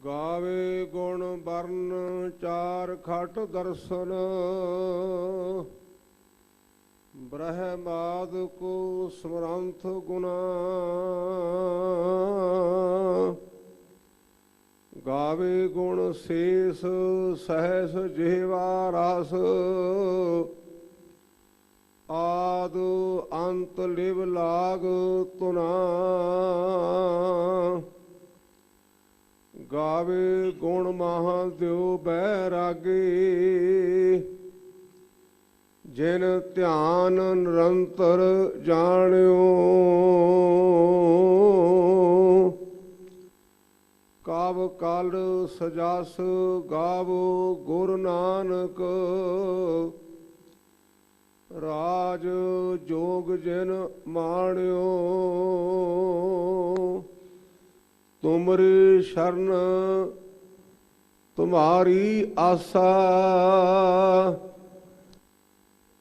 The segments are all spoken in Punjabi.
ਗਾਵੇ ਗੁਣ ਬਰਨ ਚਾਰ ਖਟ ਦਰਸ਼ਨ, ਬ੍ਰਹਮਾਦ ਕੋ ਸਮਰੰਥ ਗੁਣਾ। ਗਾਵੇ ਗੁਣ ਸੇਸ ਸਹਿਸ ਜਿਹਵਾ ਰਸ, ਆਦ ਅੰਤ ਲਿਵ ਲਾਗ ਤੁਨਾ। ਗਾਵੇ ਗੁਣ ਮਹਾਦੇਵ ਬੈਰਾਗੀ, ਜਿਨ ਧਿਆਨ ਨਿਰੰਤਰ ਜਾਣਿਓ। ਕਾਵ ਕਲ ਸਜਸ ਗਾਵੋ ਗੁਰ ਨਾਨਕ, ਰਾਜ ਜੋਗ ਜਿਨ ਮਾਣਿਓ। ਤੁਮਰੀ ਸ਼ਰਨ ਤੁਮਾਰੀ ਆਸਾ,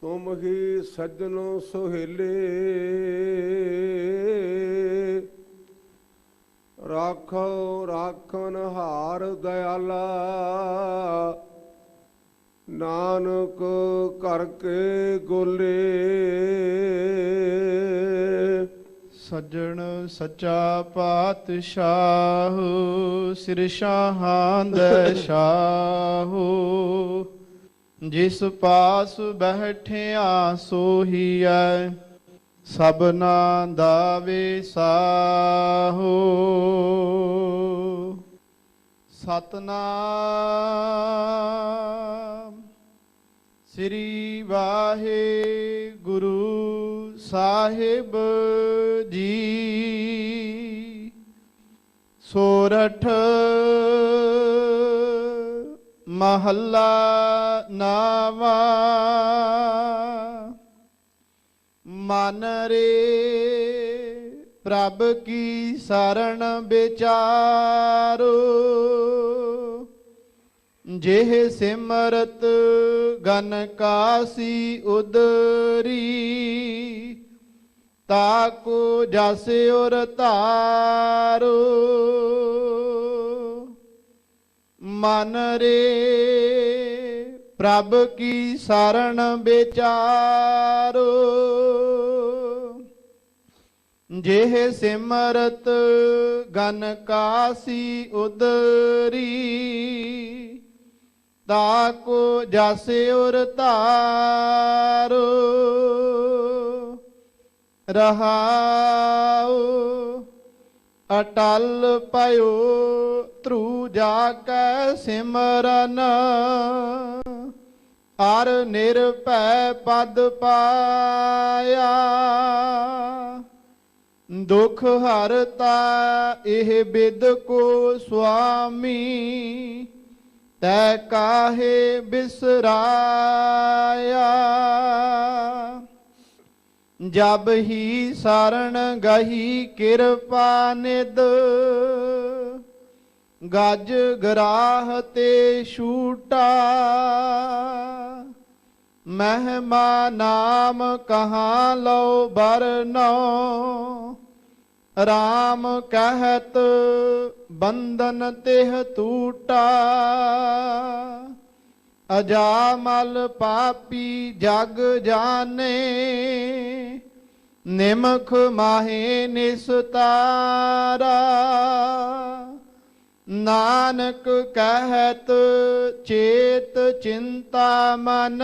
ਤੁਮ ਹੀ ਸੱਜਣ ਸੁਹੇਲੇ। ਰਾਖੋ ਰਾਖਨ ਹਾਰ ਦਇਆਲਾ, ਨਾਨਕ ਕਰਕੇ ਗੋਲੇ। ਸੱਜਣ ਸੱਚਾ ਪਾਤਸ਼ਾਹ, ਸਿਰ ਸ਼ਾਹਾਂ ਦਾ ਸ਼ਾਹ। ਜਿਸ ਪਾਸ ਬੈਠਿਆ ਸੋਹੀਐ, ਸਭਨਾ ਦਾ ਵਿਸਾਹੋ। ਸਤਨਾਮ ਸ੍ਰੀ ਵਾਹਿਗੁਰੂ ਸਾਹਿਬ ਜੀ। ਸੋਰਠ ਮਹੱਲਾ ਨਾਵਾ। ਮਨ ਰੇ ਪ੍ਰਭ ਕੀ ਸਰਣ ਵਿਚਾਰੋ, ਜਿਹ ਸਿਮਰਤ ਗਨ ਕਾਸੀ ਉਦਰੀ। ਤਾਕੋ ਜਸ ਉਰ ਧਾਰੋ, ਮਨ ਰੇ ਪ੍ਰਭ ਕੀ ਸਰਣ ਵਿਚਾਰੋ। ਜਿਹ ਸਿਮਰਤ ਗਨ ਕਾਸੀ ਉਦਰੀ। ਤਾਕੋ ਜਸ ਉਰ ਧਾਰੋ। ਰਹਾਉ ਅਟਲ ਪਇਓ ਧਰੂ ਜਾ ਕੈ ਸਿਮਰਨ, ਅਰ ਨਿਰਭੈ ਪਦ ਪਾਇਆ। ਦੁਖ ਹਰਤਾ ਇਹ ਬਿਦ ਕੋ ਸੁਆਮੀ, ਤੈ ਕਾਹੇ ਬਿਸਰਾਇਆ। ਜਬ ਹੀ ਸਰਣ ਗਹੀ ਕਿਰਪਾ ਨਿਦ, ਗਜ ਗਰਾਹ ਤੇ ਛੂਟਾ। ਮਹਿਮਾ ਨਾਮ ਕਹਾਂ ਲਉ ਬਰਨਉ, ਰਾਮ ਕਹਿਤ ਬੰਧਨ ਤਿਹ ਟੂਟਾ। ਅਜਾਮਲ ਪਾਪੀ ਜਗ ਜਾਣੇ, ਨਿਮਖ ਮਾਹੇ ਨਿਸਤਾਰਾ। ਨਾਨਕ ਕਹਿਤ ਚੇਤ ਚਿੰਤਾ ਮਨ,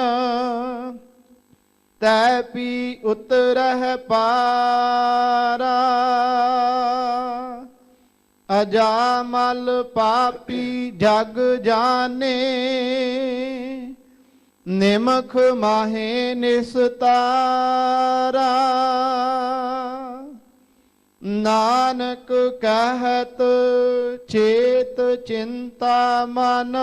ਤੈ ਪੀ ਉਤਰਹਿ ਪਾਰਾ। ਅਜਾਮਲ ਪਾਪੀ ਜਗ ਜਾਣੇ, ਨਿਮਖ ਮਾਹੇ ਨਿਸਤਾਰਾ। ਨਾਨਕ ਕਹਿਤ ਚੇਤ ਚਿੰਤਾ ਮਨ,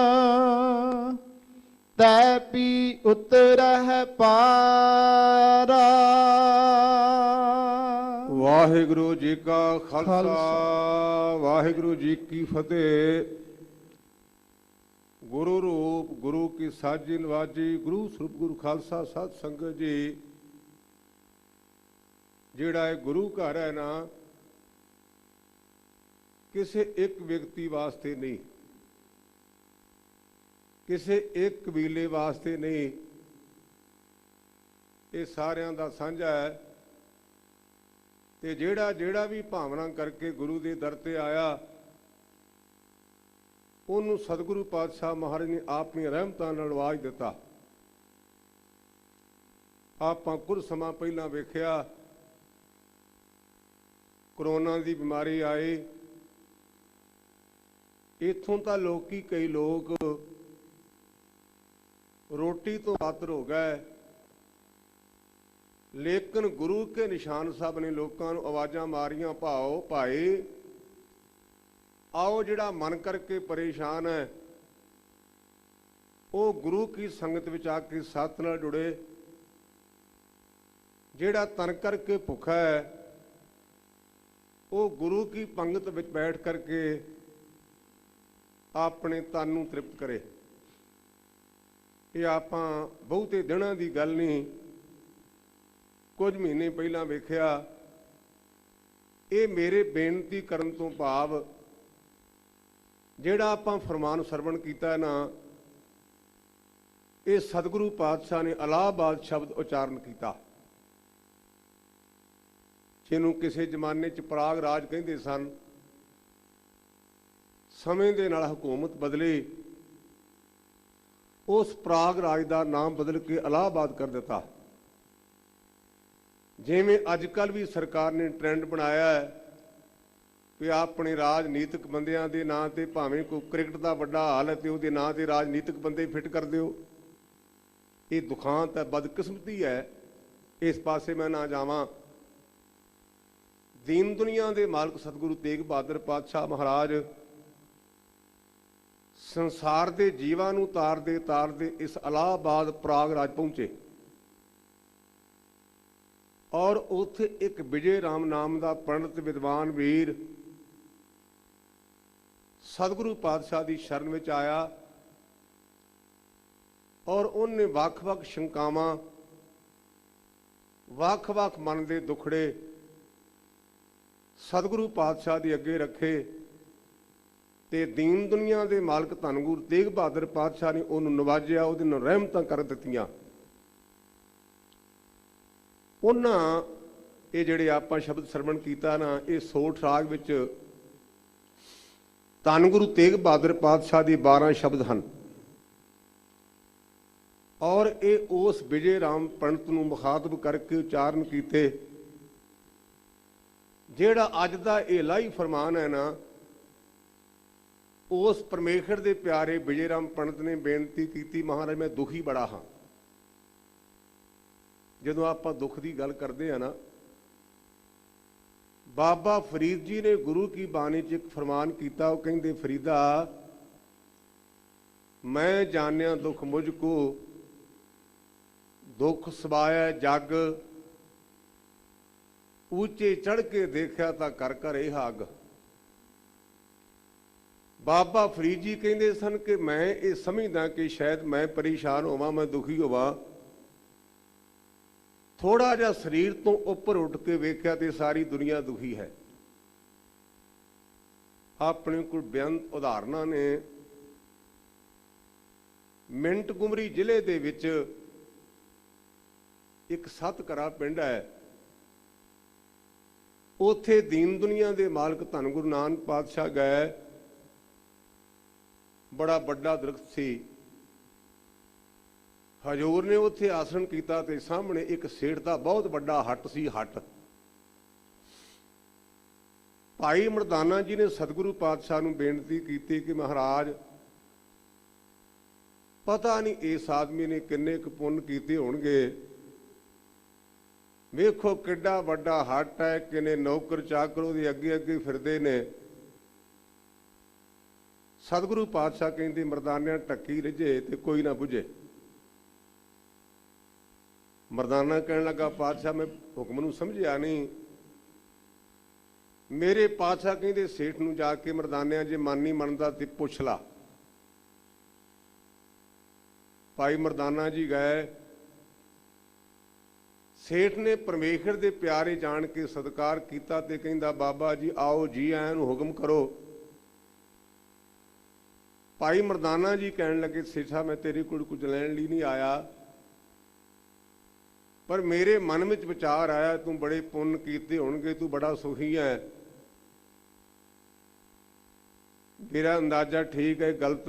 ਤੈ ਪੀ ਉਤਰਹਿ ਪਾਰਾ। ਵਾਹਿਗੁਰੂ ਜੀ ਕਾ ਖਾਲਸਾ, ਵਾਹਿਗੁਰੂ ਜੀ ਕੀ ਫਤਿਹ। ਗੁਰੂ ਰੂਪ ਗੁਰੂ ਕੀ ਸਾਜੀ ਨਵਾਜੀ, ਗੁਰੂ ਸਰੂਪ ਗੁਰੂ ਖਾਲਸਾ ਸਾਧ ਸੰਗਤ ਜੀ। ਜਿਹੜਾ ਇਹ ਗੁਰੂ ਘਰ ਹੈ ਨਾ, ਕਿਸੇ ਇੱਕ ਵਿਅਕਤੀ ਵਾਸਤੇ ਨਹੀਂ, ਕਿਸੇ ਇੱਕ ਕਬੀਲੇ ਵਾਸਤੇ ਨਹੀਂ, ਇਹ ਸਾਰਿਆਂ ਦਾ ਸਾਂਝਾ ਹੈ। ਤੇ ਜਿਹੜਾ ਵੀ ਭਾਵਨਾ ਕਰਕੇ ਗੁਰੂ ਦੇ ਦਰ ਤੇ ਆਇਆ, ਉਹਨੂੰ ਸਤਿਗੁਰੂ ਪਾਤਸ਼ਾਹ ਮਹਾਰਾਜ ਨੇ ਆਪਣੀਆਂ ਰਹਿਮਤਾਂ ਨਾਲ ਨਵਾਜ ਦਿੱਤਾ। ਆਪਾਂ ਕੁਝ ਸਮਾਂ ਪਹਿਲਾਂ ਵੇਖਿਆ, ਕਰੋਨਾ ਦੀ ਬਿਮਾਰੀ ਆਈ, ਇੱਥੋਂ ਤਾਂ ਕਈ ਲੋਕ ਰੋਟੀ ਤੋਂ ਆਤਰ ਹੋ ਗਏ, ਲੇਕਿਨ ਗੁਰੂ ਕੇ ਨਿਸ਼ਾਨ ਸਾਹਿਬ ਨੇ ਲੋਕਾਂ ਨੂੰ ਆਵਾਜ਼ਾਂ ਮਾਰੀਆਂ, ਭਾਈ ਆਓ ਜਿਹੜਾ ਮਨ ਕਰਕੇ ਪਰੇਸ਼ਾਨ ਹੈ ਉਹ ਗੁਰੂ ਕੀ ਸੰਗਤ ਵਿੱਚ ਆ ਕੇ ਸਤ ਨਾਲ ਜੁੜੇ, ਜਿਹੜਾ ਤਨ ਕਰਕੇ ਭੁੱਖਾ ਹੈ ਉਹ ਗੁਰੂ ਕੀ ਪੰਗਤ ਵਿੱਚ ਬੈਠ ਕਰਕੇ ਆਪਣੇ ਤਨ ਨੂੰ ਤ੍ਰਿਪਤ ਕਰੇ। ਇਹ ਆਪਾਂ ਬਹੁਤੇ ਦਿਨਾਂ ਦੀ ਗੱਲ ਨਹੀਂ, ਕੁਝ ਮਹੀਨੇ ਪਹਿਲਾਂ ਵੇਖਿਆ। ਇਹ ਮੇਰੇ ਬੇਨਤੀ ਕਰਨ ਤੋਂ ਭਾਵ ਜਿਹੜਾ ਆਪਾਂ ਫਰਮਾਨ ਸਰਵਣ ਕੀਤਾ ਨਾ, ਇਹ ਸਤਿਗੁਰੂ ਪਾਤਸ਼ਾਹ ਨੇ ਇਲਾਹਾਬਾਦ ਸ਼ਬਦ ਉਚਾਰਨ ਕੀਤਾ, ਜਿਹਨੂੰ ਕਿਸੇ ਜ਼ਮਾਨੇ 'ਚ ਪ੍ਰਾਗ ਰਾਜ ਕਹਿੰਦੇ ਸਨ। ਸਮੇਂ ਦੇ ਨਾਲ ਹਕੂਮਤ ਬਦਲੀ, ਉਸ ਪ੍ਰਾਗ ਰਾਜ ਦਾ ਨਾਮ ਬਦਲ ਕੇ ਇਲਾਹਾਬਾਦ ਕਰ ਦਿੱਤਾ। ਜਿਵੇਂ ਅੱਜ ਕੱਲ੍ਹ ਵੀ ਸਰਕਾਰ ਨੇ ਟ੍ਰੈਂਡ ਬਣਾਇਆ ਹੈ ਵੀ ਆਪਣੇ ਰਾਜਨੀਤਿਕ ਬੰਦਿਆਂ ਦੇ ਨਾਂ 'ਤੇ, ਭਾਵੇਂ ਕੋਈ ਕ੍ਰਿਕਟ ਦਾ ਵੱਡਾ ਹਾਲ ਹੈ ਤੇ ਉਹਦੇ ਨਾਂ 'ਤੇ ਰਾਜਨੀਤਿਕ ਬੰਦੇ ਫਿੱਟ ਕਰ ਦਿਓ। ਇਹ ਦੁਖਾਂਤ ਹੈ, ਬਦਕਿਸਮਤੀ ਹੈ, ਇਸ ਪਾਸੇ ਮੈਂ ਨਾ ਜਾਵਾਂ। ਦੀਨ ਦੁਨੀਆ ਦੇ ਮਾਲਕ ਸਤਿਗੁਰੂ ਤੇਗ ਬਹਾਦਰ ਪਾਤਸ਼ਾਹ ਮਹਾਰਾਜ ਸੰਸਾਰ ਦੇ ਜੀਵਾਂ ਨੂੰ ਤਾਰਦੇ ਇਸ ਇਲਾਹਾਬਾਦ ਪ੍ਰਾਗ ਰਾਜ ਪਹੁੰਚੇ, ਔਰ ਉੱਥੇ ਇੱਕ ਵਿਜੇ ਰਾਮ ਨਾਮ ਦਾ ਪੰਡਤ ਵਿਦਵਾਨ ਵੀਰ ਸਤਿਗੁਰੂ ਪਾਤਸ਼ਾਹ ਦੀ ਸ਼ਰਨ ਵਿੱਚ ਆਇਆ, ਔਰ ਉਹਨੇ ਵੱਖ-ਵੱਖ ਸ਼ੰਕਾਵਾਂ, ਵੱਖ-ਵੱਖ ਮਨ ਦੇ ਦੁਖੜੇ ਸਤਿਗੁਰੂ ਪਾਤਸ਼ਾਹ ਦੇ ਅੱਗੇ ਰੱਖੇ, ਤੇ ਦੀਨ ਦੁਨੀਆ ਦੇ ਮਾਲਕ ਧੰਨ ਗੁਰੂ ਤੇਗ ਬਹਾਦਰ ਪਾਤਸ਼ਾਹ ਨੇ ਉਹਨੂੰ ਨਵਾਜਿਆ, ਉਹਦੇ ਨਾਲ ਰਹਿਮਤਾਂ ਕਰ ਦਿੱਤੀਆਂ। ਉਹਨਾਂ ਇਹ ਜਿਹੜੇ ਆਪਾਂ ਸ਼ਬਦ ਸਰਵਣ ਕੀਤਾ ਨਾ, ਇਹ ਸੋਠ ਰਾਗ ਵਿੱਚ ਧੰਨ ਗੁਰੂ ਤੇਗ ਬਹਾਦਰ ਪਾਤਸ਼ਾਹ ਦੇ 12 ਸ਼ਬਦ ਹਨ, ਔਰ ਇਹ ਉਸ ਵਿਜੇ ਰਾਮ ਪੰਡਤ ਨੂੰ ਮੁਖਾਤਬ ਕਰਕੇ ਉਚਾਰਨ ਕੀਤੇ। ਜਿਹੜਾ ਅੱਜ ਦਾ ਇਹ ਇਲਾਹੀ ਫਰਮਾਨ ਹੈ ਨਾ, ਉਸ ਪਰਮੇਸ਼ਰ ਦੇ ਪਿਆਰੇ ਵਿਜੇ ਰਾਮ ਪੰਡਤ ਨੇ ਬੇਨਤੀ ਕੀਤੀ, ਮਹਾਰਾਜ ਮੈਂ ਦੁਖੀ ਬੜਾ ਹਾਂ। ਜਦੋਂ ਆਪਾਂ ਦੁੱਖ ਦੀ ਗੱਲ ਕਰਦੇ ਆ ਨਾ, ਬਾਬਾ ਫਰੀਦ ਜੀ ਨੇ ਗੁਰੂ ਕੀ ਬਾਣੀ 'ਚ ਇੱਕ ਫਰਮਾਨ ਕੀਤਾ, ਉਹ ਕਹਿੰਦੇ, ਫਰੀਦਾ ਮੈਂ ਜਾਣਿਆ ਦੁੱਖ ਮੁਝ ਕੋ, ਦੁੱਖ ਸਵਾਇਆ ਜਗ, ਉੱਚੇ ਚੜ੍ਹ ਕੇ ਦੇਖਿਆ ਤਾਂ ਕਰ ਕਰ ਇਹ ਹੱਗ। ਬਾਬਾ ਫਰੀਦ ਜੀ ਕਹਿੰਦੇ ਸਨ ਕਿ ਮੈਂ ਇਹ ਸਮਝਦਾ ਕਿ ਸ਼ਾਇਦ ਮੈਂ ਪਰੇਸ਼ਾਨ ਹੋਵਾਂ, ਮੈਂ ਦੁਖੀ ਹੋਵਾਂ, ਥੋੜਾ ਜਿਹਾ ਸਰੀਰ ਤੋਂ ਉੱਪਰ ਉੱਠ ਕੇ ਵੇਖਿਆ ਤੇ ਸਾਰੀ ਦੁਨੀਆ ਦੁਖੀ ਹੈ। ਆਪਣੇ ਕੋਲ ਬੇਅੰਤ ਉਦਾਹਰਨਾਂ ਨੇ। ਮਿੰਟ ਗੁਮਰੀ ਜ਼ਿਲ੍ਹੇ ਦੇ ਵਿੱਚ ਇੱਕ ਸਤਕਰਾ ਪਿੰਡ ਹੈ, ਉੱਥੇ ਦੀਨ ਦੁਨੀਆ ਦੇ ਮਾਲਕ ਧੰਨ ਗੁਰੂ ਨਾਨਕ ਪਾਤਸ਼ਾਹ ਗਏ। ਬੜਾ ਵੱਡਾ ਦਰਖਤ ਸੀ, ਹਜੂਰ ਨੇ ਉੱਥੇ ਆਸਣ ਕੀਤਾ ਤੇ ਸਾਹਮਣੇ ਇੱਕ ਸੇਠ ਦਾ ਬਹੁਤ ਵੱਡਾ ਹੱਟ ਸੀ। ਹੱਟ ਭਾਈ ਮਰਦਾਨਾ ਜੀ ਨੇ ਸਤਿਗੁਰੂ ਪਾਤਸ਼ਾਹ ਨੂੰ ਬੇਨਤੀ ਕੀਤੀ ਕਿ ਮਹਾਰਾਜ ਪਤਾ ਨਹੀਂ ਇਸ ਆਦਮੀ ਨੇ ਕਿੰਨੇ ਕੁ ਪੁੰਨ ਕੀਤੇ ਹੋਣਗੇ, ਵੇਖੋ ਕਿੱਡਾ ਵੱਡਾ ਹੱਟ ਹੈ, ਕਿੰਨੇ ਨੌਕਰ ਚਾਕਰ ਉਹਦੇ ਅੱਗੇ ਅੱਗੇ ਫਿਰਦੇ ਨੇ। ਸਤਿਗੁਰੂ ਪਾਤਸ਼ਾਹ ਕਹਿੰਦੇ ਮਰਦਾਨਿਆਂ ਢੱਕੀ ਰਿਝੇ ਤੇ ਕੋਈ ਨਾ ਬੁਝੇ। ਮਰਦਾਨਾ ਕਹਿਣ ਲੱਗਾ ਪਾਤਸ਼ਾਹ ਮੈਂ ਹੁਕਮ ਨੂੰ ਸਮਝਿਆ ਨਹੀਂ। ਮੇਰੇ ਪਾਤਸ਼ਾਹ ਕਹਿੰਦੇ ਸੇਠ ਨੂੰ ਜਾ ਕੇ ਮਰਦਾਨਿਆਂ ਜੇ ਮਨ ਨਹੀਂ ਮੰਨਦਾ ਤੇ ਪੁੱਛ ਲਾ। ਭਾਈ ਮਰਦਾਨਾ ਜੀ ਗਏ, ਸੇਠ ਨੇ ਪਰਮੇਸ਼ਰ ਦੇ ਪਿਆਰੇ ਜਾਣ ਕੇ ਸਤਿਕਾਰ ਕੀਤਾ ਤੇ ਕਹਿੰਦਾ ਬਾਬਾ ਜੀ ਆਓ ਜੀ ਆਇਆਂ ਨੂੰ ਹੁਕਮ ਕਰੋ। ਭਾਈ ਮਰਦਾਨਾ ਜੀ ਕਹਿਣ ਲੱਗੇ ਸੇਠਾ ਮੈਂ ਤੇਰੇ ਕੋਲ ਕੁਝ ਲੈਣ ਲਈ ਨਹੀਂ ਆਇਆ, ਪਰ ਮੇਰੇ ਮਨ ਵਿੱਚ ਵਿਚਾਰ ਆਇਆ ਤੂੰ ਬੜੇ ਪੁੰਨ ਕੀਤੇ ਹੋਣਗੇ, ਤੂੰ ਬੜਾ ਸੁਖੀ ਹੈ। ਮੇਰਾ ਅੰਦਾਜ਼ਾ ਠੀਕ ਹੈ ਗਲਤ?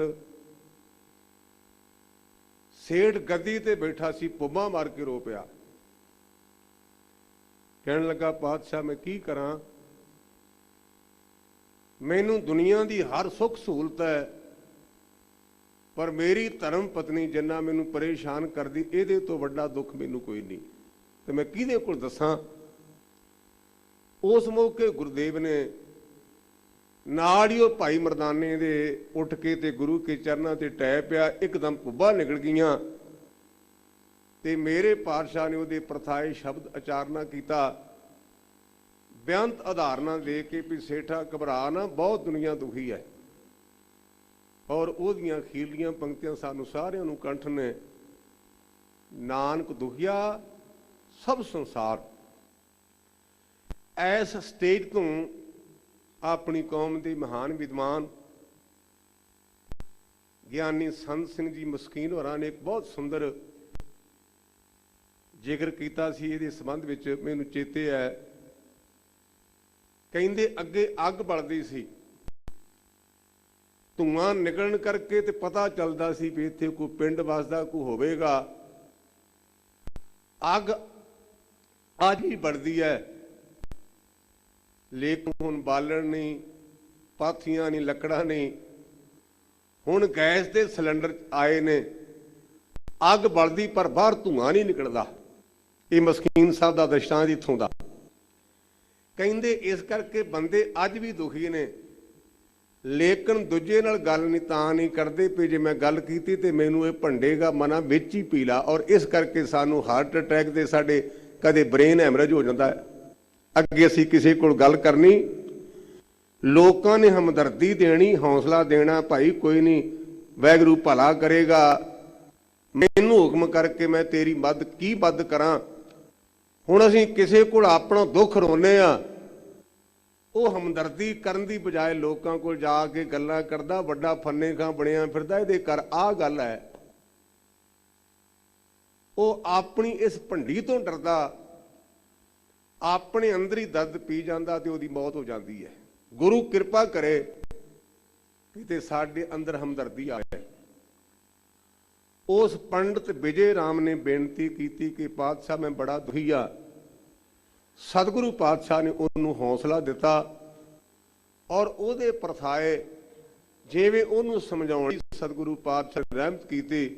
ਸੇਠ ਗੱਦੀ ਤੇ ਬੈਠਾ ਸੀ, ਪੁੱਬਾਂ ਮਾਰ ਕੇ ਰੋ ਪਿਆ। ਕਹਿਣ ਲੱਗਾ ਪਾਤਸ਼ਾਹ ਮੈਂ ਕੀ ਕਰਾਂ, ਮੈਨੂੰ ਦੁਨੀਆ ਦੀ ਹਰ ਸੁੱਖ ਸਹੂਲਤ ਹੈ, ਪਰ ਮੇਰੀ ਧਰਮ ਪਤਨੀ ਜਿੰਨਾ ਮੈਨੂੰ ਪਰੇਸ਼ਾਨ ਕਰਦੀ, ਇਹਦੇ ਤੋਂ ਵੱਡਾ ਦੁੱਖ ਮੈਨੂੰ ਕੋਈ ਨਹੀਂ, ਤੇ ਮੈਂ ਕਿਹਦੇ ਕੋਲ ਦੱਸਾਂ। ਉਸ ਮੌਕੇ ਗੁਰਦੇਵ ਨੇ ਨਾਲ ਹੀ ਉਹ ਭਾਈ ਮਰਦਾਨੇ ਦੇ ਉੱਠ ਕੇ ਤੇ ਗੁਰੂ ਕੇ ਚਰਨਾਂ ਤੇ ਟਹਿ ਪਿਆ। ਇੱਕਦਮ ਪੁੱਬਾਂ ਨਿਕਲ ਗਈਆਂ ਤੇ ਮੇਰੇ ਪਾਤਸ਼ਾਹ ਨੇ ਉਹਦੇ ਪ੍ਰਥਾਏ ਸ਼ਬਦ ਉਚਾਰਨਾ ਕੀਤਾ, ਬੇਅੰਤ ਆਧਾਰਨਾ ਦੇ ਕੇ ਵੀ ਸੇਠਾ ਘਬਰਾ ਨਾ, ਬਹੁਤ ਦੁਨੀਆ ਦੁਖੀ ਹੈ। ਔਰ ਉਹਦੀਆਂ ਅਖੀਰਲੀਆਂ ਪੰਕਤੀਆਂ ਸਾਨੂੰ ਸਾਰਿਆਂ ਨੂੰ ਕੰਠ ਨੇ, ਨਾਨਕ ਦੁਖੀਆ ਸਭ ਸੰਸਾਰ। ਇਸ ਸਟੇਜ ਤੋਂ ਆਪਣੀ ਕੌਮ ਦੇ ਮਹਾਨ ਵਿਦਵਾਨ ਗਿਆਨੀ ਸੰਤ ਸਿੰਘ ਜੀ ਮਸਕੀਨ ਹੋਰਾਂ ਨੇ ਇੱਕ ਬਹੁਤ ਸੁੰਦਰ ਜ਼ਿਕਰ ਕੀਤਾ ਸੀ ਇਹਦੇ ਸੰਬੰਧ ਵਿੱਚ, ਮੈਨੂੰ ਚੇਤੇ ਹੈ। ਕਹਿੰਦੇ ਅੱਗੇ ਅੱਗ ਬਲਦੀ ਸੀ, ਧੂਆਂ ਨਿਕਲਣ ਕਰਕੇ ਤੇ ਪਤਾ ਚੱਲਦਾ ਸੀ ਵੀ ਇੱਥੇ ਕੋਈ ਪਿੰਡ ਵਸਦਾ ਕੋਈ ਹੋਵੇਗਾ। ਅੱਗ ਅੱਜ ਹੀ ਬਲਦੀ ਹੈ, ਲੇਕਿਨ ਹੁਣ ਬਾਲਣ ਨਹੀਂ, ਪਾਥੀਆਂ ਨਹੀਂ, ਲੱਕੜਾਂ ਨਹੀਂ, ਹੁਣ ਗੈਸ ਦੇ ਸਿਲੰਡਰ ਆਏ ਨੇ। ਅੱਗ ਬਲਦੀ ਪਰ ਬਾਹਰ ਧੂਆਂ ਨਹੀਂ ਨਿਕਲਦਾ। ਇਹ ਮਸਕੀਨ ਸਾਹਿਬ ਦਾ ਦ੍ਰਿਸ਼ਟਾਂਤ ਇੱਥੋਂ ਦਾ। ਕਹਿੰਦੇ ਇਸ ਕਰਕੇ ਬੰਦੇ ਅੱਜ ਵੀ ਦੁਖੀ ਨੇ, ਲੇਕਿਨ ਦੂਜੇ ਨਾਲ ਗੱਲ ਨਹੀਂ ਤਾਂ ਨਹੀਂ ਕਰਦੇ ਵੀ ਜੇ ਮੈਂ ਗੱਲ ਕੀਤੀ ਤੇ ਮੈਨੂੰ ਇਹ ਭੰਡੇਗਾ, ਮਨਾਂ ਵਿੱਚ ਹੀ ਪੀਲਾ। ਔਰ ਇਸ ਕਰਕੇ ਸਾਨੂੰ ਹਾਰਟ ਅਟੈਕ ਦੇ ਸਾਡੇ ਕਦੇ ਬ੍ਰੇਨ ਹੈਮਰੇਜ ਹੋ ਜਾਂਦਾ ਹੈ। ਅੱਗੇ ਅਸੀਂ ਕਿਸੇ ਕੋਲ ਗੱਲ ਕਰਨੀ, ਲੋਕਾਂ ਨੇ ਹਮਦਰਦੀ ਦੇਣੀ, ਹੌਸਲਾ ਦੇਣਾ, ਭਾਈ ਕੋਈ ਨਹੀਂ ਵਾਹਿਗੁਰੂ ਭਲਾ ਕਰੇਗਾ, ਮੈਨੂੰ ਹੁਕਮ ਕਰਕੇ ਮੈਂ ਤੇਰੀ ਮਦਦ ਕੀ ਮਦਦ ਕਰਾਂ। ਹੁਣ ਅਸੀਂ ਕਿਸੇ ਕੋਲ ਆਪਣਾ ਦੁੱਖ ਰੋਨੇ ਆ, ਉਹ ਹਮਦਰਦੀ ਕਰਨ ਦੀ ਬਜਾਏ ਲੋਕਾਂ ਕੋਲ ਜਾ ਕੇ ਗੱਲਾਂ ਕਰਦਾ, ਵੱਡਾ ਫੰਨੇ ਖਾਂ ਬਣਿਆ ਫਿਰਦਾ, ਇਹਦੇ ਕਰ ਆਹ ਗੱਲ ਹੈ। ਉਹ ਆਪਣੀ ਇਸ ਭੰਡੀ ਤੋਂ ਡਰਦਾ, ਆਪਣੇ ਅੰਦਰ ਹੀ ਦਰਦ ਪੀ ਜਾਂਦਾ ਤੇ ਉਹਦੀ ਮੌਤ ਹੋ ਜਾਂਦੀ ਹੈ। ਗੁਰੂ ਕਿਰਪਾ ਕਰੇ ਕਿਤੇ ਸਾਡੇ ਅੰਦਰ ਹਮਦਰਦੀ ਆਏ। ਉਸ ਪੰਡਤ ਵਿਜੇ ਰਾਮ ਨੇ ਬੇਨਤੀ ਕੀਤੀ ਕਿ ਪਾਤਸ਼ਾਹ ਮੈਂ ਬੜਾ ਦੁਖੀ ਆ। ਸਤਿਗੁਰੂ ਪਾਤਸ਼ਾਹ ਨੇ ਉਹਨੂੰ ਹੌਸਲਾ ਦਿੱਤਾ ਔਰ ਉਹਦੇ ਪ੍ਰਥਾਏ ਜਿਵੇਂ ਉਹਨੂੰ ਸਮਝਾਉਣ ਲਈ ਸਤਿਗੁਰੂ ਪਾਤਸ਼ਾਹ ਨੇ ਰਹਿਮਤ ਕੀਤੀ।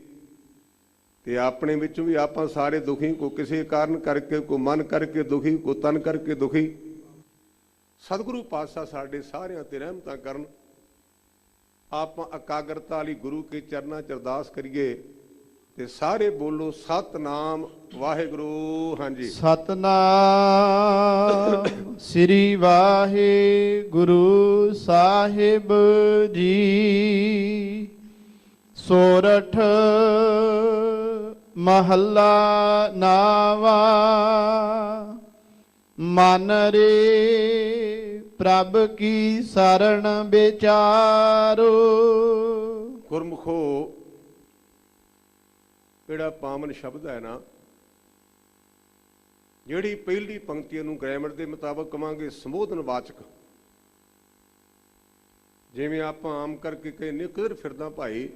ਤੇ ਆਪਣੇ ਵਿੱਚੋਂ ਵੀ ਆਪਾਂ ਸਾਰੇ ਦੁਖੀ, ਕੋ ਕਿਸੇ ਕਾਰਨ ਕਰਕੇ, ਕੋ ਮਨ ਕਰਕੇ ਦੁਖੀ, ਕੋ ਤਨ ਕਰਕੇ ਦੁਖੀ। ਸਤਿਗੁਰੂ ਪਾਤਸ਼ਾਹ ਸਾਡੇ ਸਾਰਿਆਂ ਤੇ ਰਹਿਮਤਾਂ ਕਰਨ। ਆਪਾਂ ਇਕਾਗਰਤਾ ਵਾਲੀ ਗੁਰੂ ਕੇ ਚਰਨਾਂ ਚ ਅਰਦਾਸ ਕਰੀਏ ਤੇ ਸਾਰੇ ਬੋਲੋ ਸਤਨਾਮ ਵਾਹਿਗੁਰੂ। ਹਾਂਜੀ, ਸਤਨਾਮ ਸ੍ਰੀ ਵਾਹਿਗੁਰੂ ਸਾਹਿਬ ਜੀ। ਸੋਰਠ ਮਹੱਲਾ ਨਾਵਾ। ਮਨ ਰੇ ਪ੍ਰਭ ਕੀ ਸਰਣ ਵਿਚਾਰੋ। ਗੁਰਮੁਖੋ ਜਿਹੜਾ ਪਾਵਨ ਸ਼ਬਦ ਹੈ ਨਾ, ਜਿਹੜੀ ਪਹਿਲੀ ਪੰਕਤੀ ਨੂੰ ਗ੍ਰਾਮਰ ਦੇ ਮੁਤਾਬਕ ਕਵਾਂਗੇ ਸੰਬੋਧਨ ਵਾਚਕ। ਜਿਵੇਂ ਆਪਾਂ ਆਮ ਕਰਕੇ ਕਹਿੰਦੇ ਕਿਧਰ ਫਿਰਦਾ ਭਾਈ,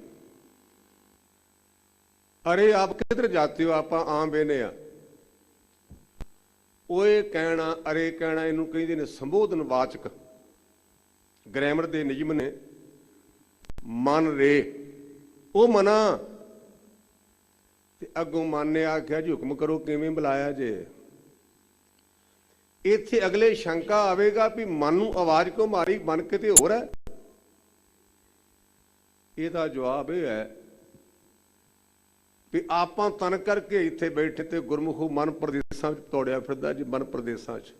ਅਰੇ ਆਪ ਕਿਧਰ ਜਾਤੇ ਹੋ, ਆਪਾਂ ਆਮ ਵੇਨੇ ਆ। ਉਹ ਇਹ ਕਹਿਣਾ, ਅਰੇ ਕਹਿਣਾ, ਇਹਨੂੰ ਕਹਿੰਦੇ ਨੇ ਸੰਬੋਧਨ ਵਾਚਕ। ਗ੍ਰਾਮਰ ਦੇ ਨਿਯਮ ਨੇ। ਮਨ ਰੇ, ਉਹ ਮਨਾ, ਤੇ ਅੱਗੋਂ ਮਨ ਨੇ ਆਖਿਆ ਜੀ ਹੁਕਮ ਕਰੋ ਕਿਵੇਂ ਬੁਲਾਇਆ ਜੇ। ਇੱਥੇ ਅਗਲੇ ਸ਼ੰਕਾ ਆਵੇਗਾ ਵੀ ਮਨ ਨੂੰ ਆਵਾਜ਼ ਕਿਉਂ ਮਾਰੀ, ਮਨ ਕਿਤੇ ਹੋਰ ਹੈ। ਇਹਦਾ ਜਵਾਬ ਇਹ ਹੈ ਵੀ ਆਪਾਂ ਤਨ ਕਰਕੇ ਇੱਥੇ ਬੈਠੇ ਤੇ ਗੁਰਮੁਖੋ ਮਨ ਪ੍ਰਦੇਸ਼ਾਂ ਵਿੱਚ ਤੋੜਿਆ ਫਿਰਦਾ ਜੀ। ਮਨ ਪ੍ਰਦੇਸ਼ਾਂ 'ਚ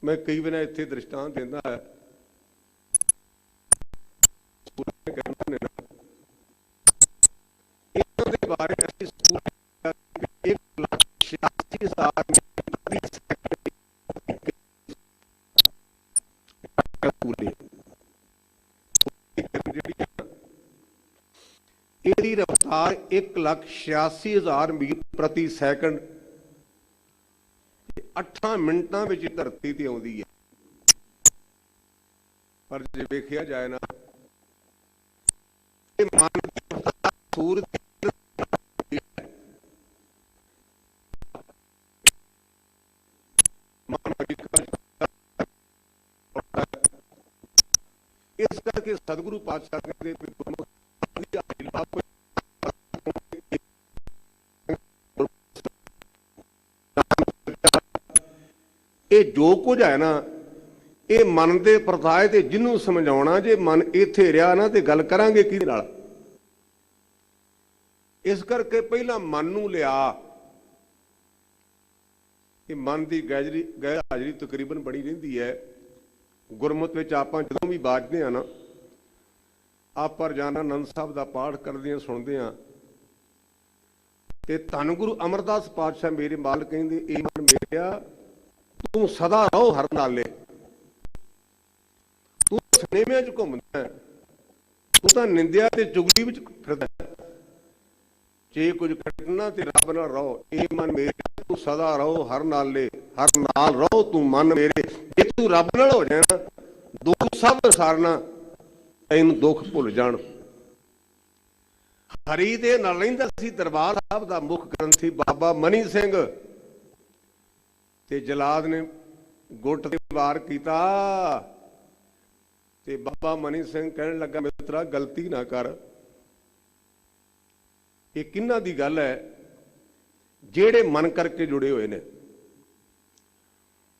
ਮੈਂ ਕਈ ਵਾਰ ਇੱਥੇ ਦ੍ਰਿਸ਼ਟਾਂਤ ਦਿੰਦਾ ਹੈ। ਇਹਨਾਂ ਦੇ ਬਾਰੇ ਅਸੀਂ 1,86,000 ਜਿਹੜੀ ਇਹਦੀ ਰਫ਼ਤਾਰ 1,86,000 ਮੀਲ ਪ੍ਰਤੀ ਸੈਕਿੰਡ 8 ਮਿੰਟਾਂ ਵਿੱਚ ਧਰਤੀ ਤੇ ਆਉਂਦੀ ਹੈ। ਪਰ ਜੇ ਵੇਖਿਆ ਜਾਏ ਨਾ, ਇਹ ਮਨ ਦੀ ਰਫ਼ਤਾਰ ਸੂਰਜ ਇਸ ਕਰਕੇ ਸਤਿਗੁਰੂ ਪਾਤਸ਼ਾਹ ਕਹਿੰਦੇ ਇਹ ਜੋ ਕੁਝ ਹੈ ਨਾ, ਇਹ ਮਨ ਦੇ ਪਰਤਾਏ ਤੇ ਜਿਹਨੂੰ ਸਮਝਾਉਣਾ, ਜੇ ਮਨ ਇੱਥੇ ਰਿਹਾ ਨਾ ਤੇ ਗੱਲ ਕਰਾਂਗੇ ਕਿਹਦੇ ਨਾਲ। ਇਸ ਕਰਕੇ ਪਹਿਲਾਂ ਮਨ ਨੂੰ ਲਿਆ। ਇਹ ਮਨ ਦੀ ਗੈਰ ਹਾਜ਼ਰੀ ਤਕਰੀਬਨ ਬਣੀ ਰਹਿੰਦੀ ਹੈ। ਗੁਰਮਤਿ ਵਿੱਚ ਆਪਾਂ ਜਦੋਂ ਵੀ ਬਾਜਦੇ ਹਾਂ ਨਾ, ਆਪਾਂ ਰੋਜ਼ਾਨਾ ਆਨੰਦ ਸਾਹਿਬ ਦਾ ਪਾਠ ਕਰਦੇ ਹਾਂ, ਸੁਣਦੇ ਹਾਂ, ਤੇ ਧੰਨ ਗੁਰੂ ਅਮਰਦਾਸ ਪਾਤਸ਼ਾਹ ਮੇਰੇ ਮਾਲਕ ਕਹਿੰਦੇ, ਇਹ ਮਨ ਮੇਰਿਆ ਤੂੰ ਸਦਾ ਰਹੋ ਹਰ ਨਾਲੇ। ਤੂੰ ਸਿਨੇਮਿਆਂ 'ਚ ਘੁੰਮਦਾ, ਤੂੰ ਤਾਂ ਨਿੰਦਿਆ ਤੇ ਚੁਗਲੀ ਵਿੱਚ ਫਿਰਦਾ। ਜੇ ਕੁਝ ਕੱਟਣਾ ਤੇ ਰੱਬ ਨਾਲ ਰਹੋ। ਇਹ ਮਨ ਮੇਰਿਆ ਤੂੰ ਸਦਾ ਰਹੋ ਹਰ ਨਾਲੇ, ਹਰ ਨਾਲ ਰਹੋ ਤੂੰ ਮਨ ਮੇਰੇ। ਜੇ ਤੂੰ ਰੱਬ ਨਾਲ ਹੋ ਜਾਣਾ, ਦੁੱਖ ਸਭ ਸਾਰਨਾ, ਤੈਨੂੰ ਦੁੱਖ ਭੁੱਲ ਜਾਣ। ਹਰੀ ਦੇ ਨਾਲ ਰਹਿੰਦਾ ਸੀ ਦਰਬਾਰ ਸਾਹਿਬ ਦਾ ਮੁੱਖ ਗ੍ਰੰਥੀ ਬਾਬਾ ਮਨੀ ਸਿੰਘ, ਤੇ ਜਲਾਦ ਨੇ ਗੁੱਟ ਤੇ ਵਾਰ ਕੀਤਾ ਤੇ ਬਾਬਾ ਮਨੀ ਸਿੰਘ ਕਹਿਣ ਲੱਗਾ, ਮਿੱਤਰਾ ਗਲਤੀ ਨਾ ਕਰ। ਇਹ ਕਿਹਨਾਂ ਦੀ ਗੱਲ ਹੈ? ਜਿਹੜੇ ਮਨ ਕਰਕੇ ਜੁੜੇ ਹੋਏ ਨੇ।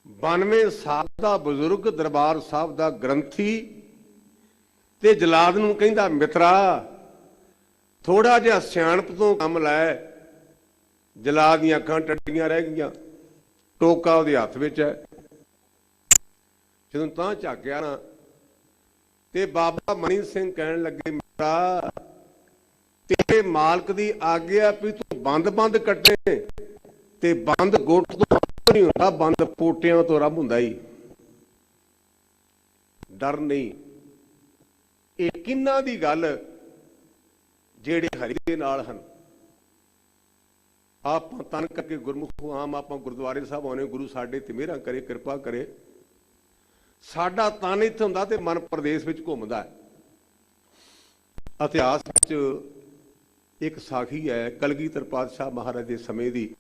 92 ਸਾਲ ਦਾ ਬਜ਼ੁਰਗ ਦਰਬਾਰ ਸਾਹਿਬ ਦਾ ਗ੍ਰੰਥੀ ਤੇ ਜਲਾਦ ਨੂੰ ਕਹਿੰਦਾ, ਮਿੱਤਰਾ ਥੋੜਾ ਜਿਹਾ ਸਿਆਣਪ ਤੋਂ ਕੰਮ ਲੈ। ਜਲਾਦ ਦੀਆਂ ਅੱਖਾਂ ਟੱਟੀਆਂ ਰਹਿ ਗਈਆਂ, ਟੋਕਾ ਉਹਦੇ ਹੱਥ ਵਿੱਚ ਹੈ। ਜਦੋਂ ਤਾਂ ਝਾਕਿਆ ਨਾ, ਤੇ ਬਾਬਾ ਮਨੀ ਸਿੰਘ ਕਹਿਣ ਲੱਗੇ, ਮਿੱਤਰਾ ਤੇਰੇ ਮਾਲਕ ਦੀ ਆਗਿਆ ਵੀ ਤੂੰ ਬੰਦ ਕੱਟੇ, ਤੇ ਬੰਦ ਗੁੱਟ ਤੋਂ ਨਹੀਂ ਹੁੰਦਾ, ਬੰਦ ਪੋਟਿਆਂ ਤੋਂ ਰੱਬ ਹੁੰਦਾ ਹੀ। ਡਰ ਨਹੀਂ। ਇਹ ਕਿਹਨਾਂ ਦੀ ਗੱਲ? ਜਿਹੜੇ ਹਰੀ ਦੇ ਨਾਲ ਹਨ। ਆਪਾਂ ਤਨ ਕਰਕੇ ਗੁਰਮੁਖ ਆਮ ਆਪਾਂ ਗੁਰਦੁਆਰੇ ਸਾਹਿਬ ਆਉਣੇ, ਗੁਰੂ ਸਾਡੇ ਤੇ ਮਿਹਰਾਂ ਕਰੇ, ਕਿਰਪਾ ਕਰੇ। ਸਾਡਾ ਤਨ ਇੱਥੇ ਹੁੰਦਾ ਤੇ ਮਨ ਪ੍ਰਦੇਸ਼ ਵਿੱਚ ਘੁੰਮਦਾ। ਇਤਿਹਾਸ ਵਿੱਚ ਇੱਕ ਸਾਖੀ ਹੈ ਕਲਗੀਧਰ ਪਾਤਸ਼ਾਹ ਮਹਾਰਾਜ ਦੇ ਸਮੇਂ ਦੀ।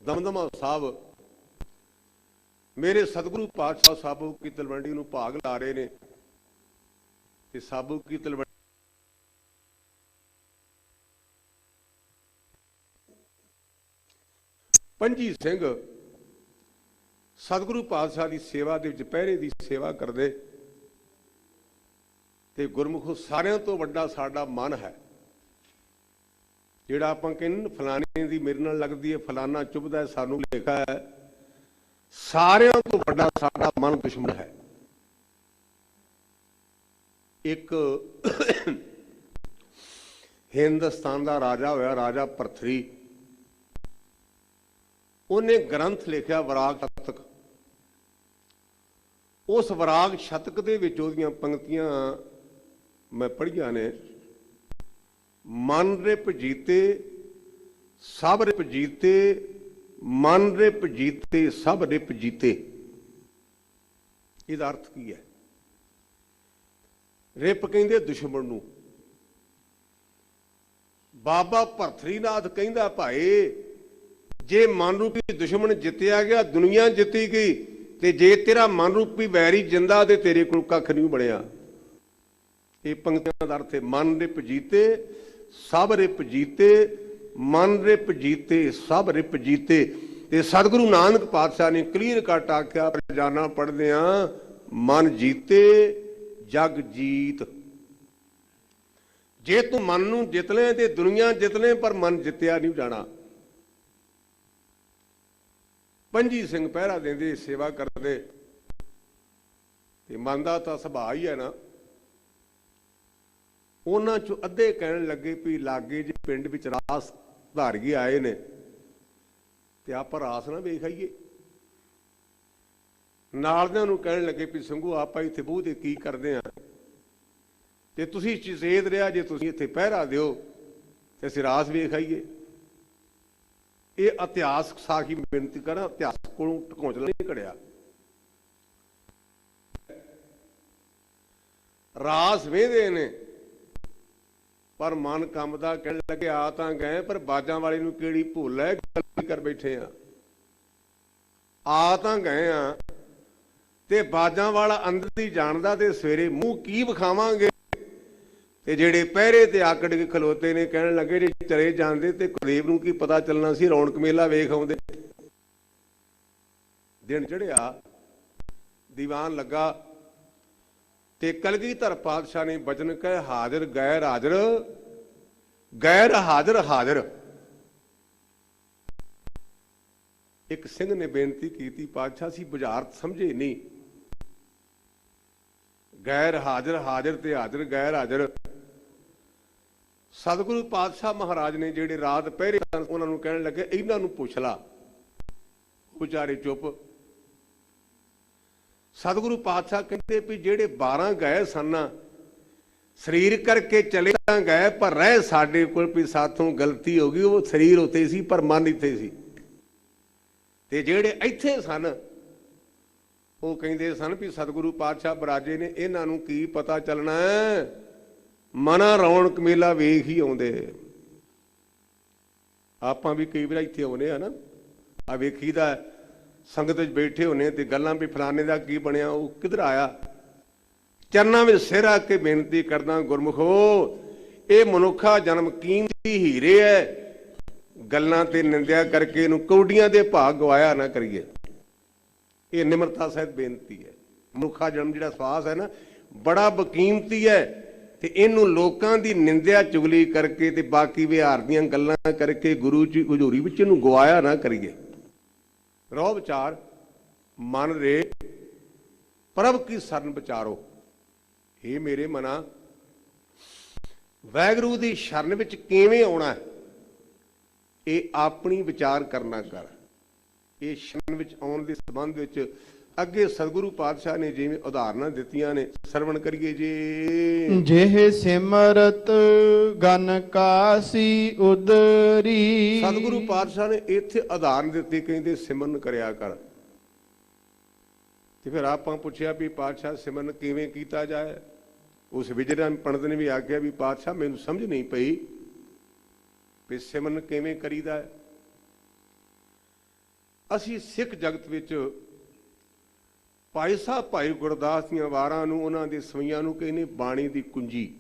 ਦਮਦਮਾ ਸਾਹਿਬ ਮੇਰੇ ਸਤਿਗੁਰੂ ਪਾਤਸ਼ਾਹ ਸਾਬੂ ਕੀ ਤਲਵੰਡੀ ਨੂੰ ਭਾਗ ਲਾ ਰਹੇ ਨੇ, ਤੇ ਸਾਬੂ ਕੀ ਤਲਵੰਡੀ ਪੰਜੀ ਸਿੰਘ ਸਤਿਗੁਰੂ ਪਾਤਸ਼ਾਹ ਦੀ ਸੇਵਾ ਦੇ ਵਿੱਚ ਪਹਿਰੇ ਦੀ ਸੇਵਾ ਕਰਦੇ। ਤੇ ਗੁਰਮੁਖੋ ਸਾਰਿਆਂ ਤੋਂ ਵੱਡਾ ਸਾਡਾ ਮਨ ਹੈ। ਜਿਹੜਾ ਆਪਾਂ ਕਹਿੰਦੇ ਫਲਾਣੇ ਦੀ ਮੇਰੇ ਨਾਲ ਲੱਗਦੀ ਹੈ, ਫਲਾਨਾ ਚੁੱਭਦਾ ਹੈ, ਸਾਨੂੰ ਲੇਖਾ ਹੈ। ਸਾਰਿਆਂ ਤੋਂ ਵੱਡਾ ਸਾਡਾ ਮਨ ਦੁਸ਼ਮਣ ਹੈ। ਇੱਕ ਹਿੰਦੁਸਤਾਨ ਦਾ ਰਾਜਾ ਹੋਇਆ, ਰਾਜਾ ਭਰਥਰੀ। ਉਹਨੇ ਗ੍ਰੰਥ ਲਿਖਿਆ ਵਿਰਾਗ ਸ਼ਤਕ। ਉਸ ਵਿਰਾਗ ਸ਼ਤਕ ਦੇ ਵਿੱਚ ਉਹਦੀਆਂ ਪੰਕਤੀਆਂ ਮੈਂ ਪੜ੍ਹੀਆਂ ਨੇ। ਮਨ ਰਿਪ ਜੀਤੇ ਸਭ ਰਿਪ ਜੀਤੇ, ਮਨ ਰਿਪ ਜੀਤੇ ਸਭ ਰਿਪ ਜੀਤੇ। ਇਹਦਾ ਅਰਥ ਕੀ ਹੈ? ਰਿਪ ਕਹਿੰਦੇ ਦੁਸ਼ਮਣ ਨੂੰ। ਬਾਬਾ ਭਰਥਰੀਨਾਥ ਕਹਿੰਦਾ, ਭਾਈ ਜੇ ਮਨ ਰੂਪੀ ਦੁਸ਼ਮਣ ਜਿੱਤਿਆ ਗਿਆ, ਦੁਨੀਆ ਜਿੱਤੀ ਗਈ, ਤੇ ਜੇ ਤੇਰਾ ਮਨ ਰੂਪੀ ਵੈਰੀ ਜਿੰਦਾ ਤੇ ਤੇਰੇ ਕੋਲ ਕੱਖ ਨਹੀਂ ਬਣਿਆ। ਇਹ ਪੰਕਤੀਆਂ ਦਾ ਅਰਥ ਹੈ ਮਨ ਰਿਪ ਜੀਤੇ ਸਭ ਰਿਪ ਜੀਤੇ, ਮਨ ਰਿਪ ਜੀਤੇ ਸਭ ਰਿਪ ਜੀਤੇ। ਤੇ ਸਤਿਗੁਰੂ ਨਾਨਕ ਪਾਤਸ਼ਾਹ ਨੇ ਕਲੀਅਰ ਕੱਟ ਆਖਿਆ, ਰੋਜ਼ਾਨਾ ਪੜ੍ਹਦੇ ਆ, ਮਨ ਜੀਤੇ ਜਗ ਜੀਤ। ਜੇ ਤੂੰ ਮਨ ਨੂੰ ਜਿੱਤ ਲੈ ਤੇ ਦੁਨੀਆ ਜਿੱਤ ਲੈ, ਪਰ ਮਨ ਜਿੱਤਿਆ ਨਹੀਂ ਜਾਣਾ। ਪੰਜੀ ਸਿੰਘ ਪਹਿਰਾ ਦਿੰਦੇ, ਸੇਵਾ ਕਰਦੇ, ਤੇ ਮਨ ਦਾ ਤਾਂ ਸੁਭਾਅ ਹੀ ਹੈ ਨਾ। ਉਹਨਾਂ ਚੋਂ ਅੱਧੇ ਕਹਿਣ ਲੱਗੇ ਵੀ ਲਾਗੇ ਜੇ ਪਿੰਡ ਵਿੱਚ ਰਾਸ ਧਾਰੀਏ ਆਏ ਨੇ, ਤੇ ਆਪਾਂ ਰਾਸ ਨਾ ਵੇਖ ਆਈਏ। ਨਾਲਦਿਆਂ ਨੂੰ ਕਹਿਣ ਲੱਗੇ ਵੀ ਸਿੰਘੂ ਆਪਾਂ ਇੱਥੇ ਬੂਹ ਤੇ ਕੀ ਕਰਦੇ ਆ? ਤੇ ਤੁਸੀਂ ਚੇਤ ਰਿਹਾ ਜੇ ਤੁਸੀਂ ਇੱਥੇ ਪਹਿਰਾ ਦਿਓ ਤੇ ਅਸੀਂ ਰਾਸ ਵੇਖ ਆਈਏ। ਇਹ ਇਤਿਹਾਸ ਸਾਖੀ ਬੇਨਤੀ ਕਰਾਂ, ਇਤਿਹਾਸ ਕੋਲੋਂ ਢਕੋਂਚਲਾ ਨਹੀਂ ਘੜਿਆ। ਰਾਸ ਵੇਹਦੇ ਨੇ ਪਰ ਮਨ ਕੰਮਦਾ, ਕਹਿਣ ਲੱਗੇ ਆ ਤਾਂ ਗਏ ਪਰ ਬਾਜਾਂ ਵਾਲੇ ਨੂੰ ਕਿਹੜੀ ਭੁੱਲ ਹੈ, ਗੱਲ ਕਰ ਬੈਠੇ ਆ ਤਾਂ ਗਏ ਆ ਤੇ ਬਾਜਾਂ ਵਾਲਾ ਅੰਦਰ ਦੀ ਜਾਣਦਾ ਤੇ ਸਵੇਰੇ ਮੂੰਹ ਕੀ ਵਿਖਾਵਾਂਗੇ। ਤੇ ਜਿਹੜੇ ਪਹਿਰੇ ਤੇ ਆਕੜ ਕੇ ਖਲੋਤੇ ਨੇ ਕਹਿਣ ਲੱਗੇ ਜੇ ਚਲੇ ਜਾਂਦੇ ਤੇ ਕੁਲਦੀਪ ਨੂੰ ਕੀ ਪਤਾ ਚੱਲਣਾ ਸੀ, ਰੌਣਕ ਮੇਲਾ ਵੇਖ ਆਉਂਦੇ। ਦਿਨ ਚੜਿਆ, ਦੀਵਾਨ ਲੱਗਾ ਤੇ ਕਲਗੀਧਰ ਪਾਤਸ਼ਾਹ ਨੇ ਬਚਨ ਕਹੇ, ਹਾਜ਼ਰ ਗੈਰ ਹਾਜ਼ਰ, ਗੈਰ ਹਾਜ਼ਰ ਹਾਜ਼ਰ। ਇੱਕ ਸਿੰਘ ਨੇ ਬੇਨਤੀ ਕੀਤੀ, ਪਾਤਸ਼ਾਹ ਸੀ ਬੁਝਾਰਤ ਸਮਝੇ ਨਹੀਂ, ਗੈਰ ਹਾਜ਼ਰ ਹਾਜ਼ਰ ਤੇ ਹਾਜ਼ਰ ਗੈਰ ਹਾਜ਼ਰ। ਸਤਿਗੁਰੂ ਪਾਤਸ਼ਾਹ ਮਹਾਰਾਜ ਨੇ ਜਿਹੜੇ ਰਾਤ ਪਹਿਰੇ ਉਹਨਾਂ ਨੂੰ ਕਹਿਣ ਲੱਗੇ ਇਹਨਾਂ ਨੂੰ ਪੁੱਛ ਲਾ। ਵਿਚਾਰੇ ਚੁੱਪ। ਸਤਿਗੁਰੂ ਪਾਤਸ਼ਾਹ ਕਹਿੰਦੇ ਵੀ ਜਿਹੜੇ 12 ਗਏ ਸਨ ਸਰੀਰ ਕਰਕੇ ਚਲੇ ਤਾਂ ਗਏ ਪਰ ਰਹਿ ਸਾਡੇ ਕੋਲ ਵੀ ਸਾਥੋਂ ਗਲਤੀ ਹੋ ਗਈ, ਉਹ ਸਰੀਰ ਉੱਤੇ ਸੀ ਪਰ ਮਨ ਇੱਥੇ ਸੀ। ਤੇ ਜਿਹੜੇ ਇੱਥੇ ਸਨ ਉਹ ਕਹਿੰਦੇ ਸਨ ਵੀ ਸਤਿਗੁਰੂ ਪਾਤਸ਼ਾਹ ਬਰਾਜੇ ਨੇ, ਇਹਨਾਂ ਨੂੰ ਕੀ ਪਤਾ ਚੱਲਣਾ ਹੈ, ਮਨਾ ਰੌਣਕ ਮੇਲਾ ਵੇਖ ਹੀ ਆਉਂਦੇ। ਆਪਾਂ ਵੀ ਕਈ ਵਾਰ ਇੱਥੇ ਆਉਂਦੇ ਆ ਨਾ, ਆ ਵੇਖੀਦਾ ਸੰਗਤ ਵਿੱਚ ਬੈਠੇ ਹੋਣੇ ਤੇ ਗੱਲਾਂ ਵੀ ਫਲਾਣੇ ਦਾ ਕੀ ਬਣਿਆ, ਉਹ ਕਿੱਧਰ ਆਇਆ। ਚਰਨਾਂ ਵਿੱਚ ਸਿਰ ਆ ਕੇ ਬੇਨਤੀ ਕਰਦਾ, ਗੁਰਮੁਖੋ ਇਹ ਮਨੁੱਖਾ ਜਨਮ ਕੀਮਤੀ ਹੀਰੇ ਹੈ, ਗੱਲਾਂ ਤੇ ਨਿੰਦਿਆ ਕਰਕੇ ਇਹਨੂੰ ਕੌਡੀਆਂ ਦੇ ਭਾਅ ਗਵਾਇਆ ਨਾ ਕਰੀਏ। ਇਹ ਨਿਮਰਤਾ ਸਹਿਤ ਬੇਨਤੀ ਹੈ। ਮਨੁੱਖਾ ਜਨਮ ਜਿਹੜਾ ਸਵਾਸ ਹੈ ਨਾ ਬੜਾ ਬਕੀਮਤੀ ਹੈ ਤੇ ਇਹਨੂੰ ਲੋਕਾਂ ਦੀ ਨਿੰਦਿਆ ਚੁਗਲੀ ਕਰਕੇ ਤੇ ਬਾਕੀ ਵਿਹਾਰ ਦੀਆਂ ਗੱਲਾਂ ਕਰਕੇ ਗੁਰੂ ਜੀ ਹਜ਼ੂਰੀ ਵਿੱਚ ਇਹਨੂੰ ਗਵਾਇਆ ਨਾ ਕਰੀਏ। ਰੋ ਵਿਚਾਰ ਮਨ ਰੇ ਪ੍ਰਭ ਕੀ ਸਰਨ ਵਿਚਾਰੋ। ਇਹ ਮੇਰੇ ਮਨਾ ਵਾਹਿਗੁਰੂ ਦੀ ਸ਼ਰਨ ਵਿੱਚ ਕਿਵੇਂ ਆਉਣਾ, ਇਹ ਆਪਣੀ ਵਿਚਾਰ ਕਰਨਾ ਕਰ। ਇਹ ਸ਼ਰਨ ਵਿੱਚ ਆਉਣ ਦੇ ਸੰਬੰਧ ਵਿੱਚ ਅੱਗੇ ਸਤਿਗੁਰੂ ਪਾਤਸ਼ਾਹ ਨੇ ਜਿਵੇਂ ਉਦਾਹਰਨਾਂ ਦਿੱਤੀਆਂ ਨੇ, ਸਰਵਣ ਕਰੀਏ ਜੀ। ਜਿਹ ਸਿਮਰਤ ਗਨ ਕਾਸੀ ਉਦਰੀ। ਸਤਿਗੁਰੂ ਪਾਤਸ਼ਾਹ ਨੇ ਇੱਥੇ ਉਦਾਹਰਨ ਦਿੱਤੀ, ਕਹਿੰਦੇ ਸਿਮਰਨ ਕਰਿਆ ਕਰ। ਤੇ ਫਿਰ ਆਪਾਂ ਪੁੱਛਿਆ ਵੀ ਪਾਤਸ਼ਾਹ ਸਿਮਰਨ ਕਿਵੇਂ ਕੀਤਾ ਜਾਏ। ਉਸ ਵਿਜਰਾ ਪੰਡਤ ਨੇ ਵੀ ਆਖਿਆ ਵੀ ਪਾਤਸ਼ਾਹ ਮੈਨੂੰ ਸਮਝ ਨਹੀਂ ਪਈ ਵੀ ਸਿਮਰਨ ਕਿਵੇਂ ਕਰੀਦਾ ਹੈ। ਅਸੀਂ ਸਿੱਖ ਜਗਤ ਵਿੱਚ ਭਾਈ ਸਾਹਿਬ ਭਾਈ ਗੁਰਦਾਸ ਦੀਆਂ ਵਾਰਾਂ ਨੂੰ, ਉਹਨਾਂ ਦੇ ਸਵਈਆਂ ਨੂੰ ਕਹਿੰਦੇ ਬਾਣੀ ਦੀ ਕੁੰਜੀ।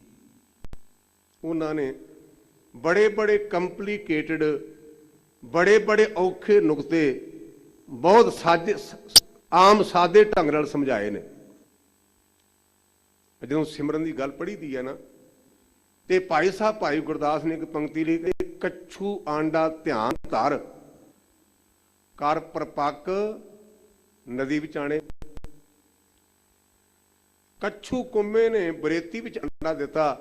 ਉਹਨਾਂ ਨੇ ਬੜੇ ਬੜੇ ਕੰਪਲੀਕੇਟਡ, ਬੜੇ ਬੜੇ ਔਖੇ ਨੁਕਤੇ ਬਹੁਤ ਸਾਦੇ ਆਮ ਸਾਦੇ ਢੰਗ ਨਾਲ ਸਮਝਾਏ ਨੇ। ਜਦੋਂ ਸਿਮਰਨ ਦੀ ਗੱਲ ਪੜ੍ਹੀ ਦੀ ਹੈ ਨਾ ਤੇ ਭਾਈ ਸਾਹਿਬ ਭਾਈ ਗੁਰਦਾਸ ਨੇ ਇੱਕ ਪੰਕਤੀ ਲਿਖੀ, ਕੱਛੂ ਆਂਡਾ ਧਿਆਨ ਧਰ ਕਰ ਪਰਪੱਕ ਨਦੀ ਵਿੱਚ ਆਣੇ। ਕੱਛੂ ਕੁੰਮੇ ਨੇ ਬਰੇਤੀ ਵਿੱਚ ਅੰਡਾ ਦਿੱਤਾ,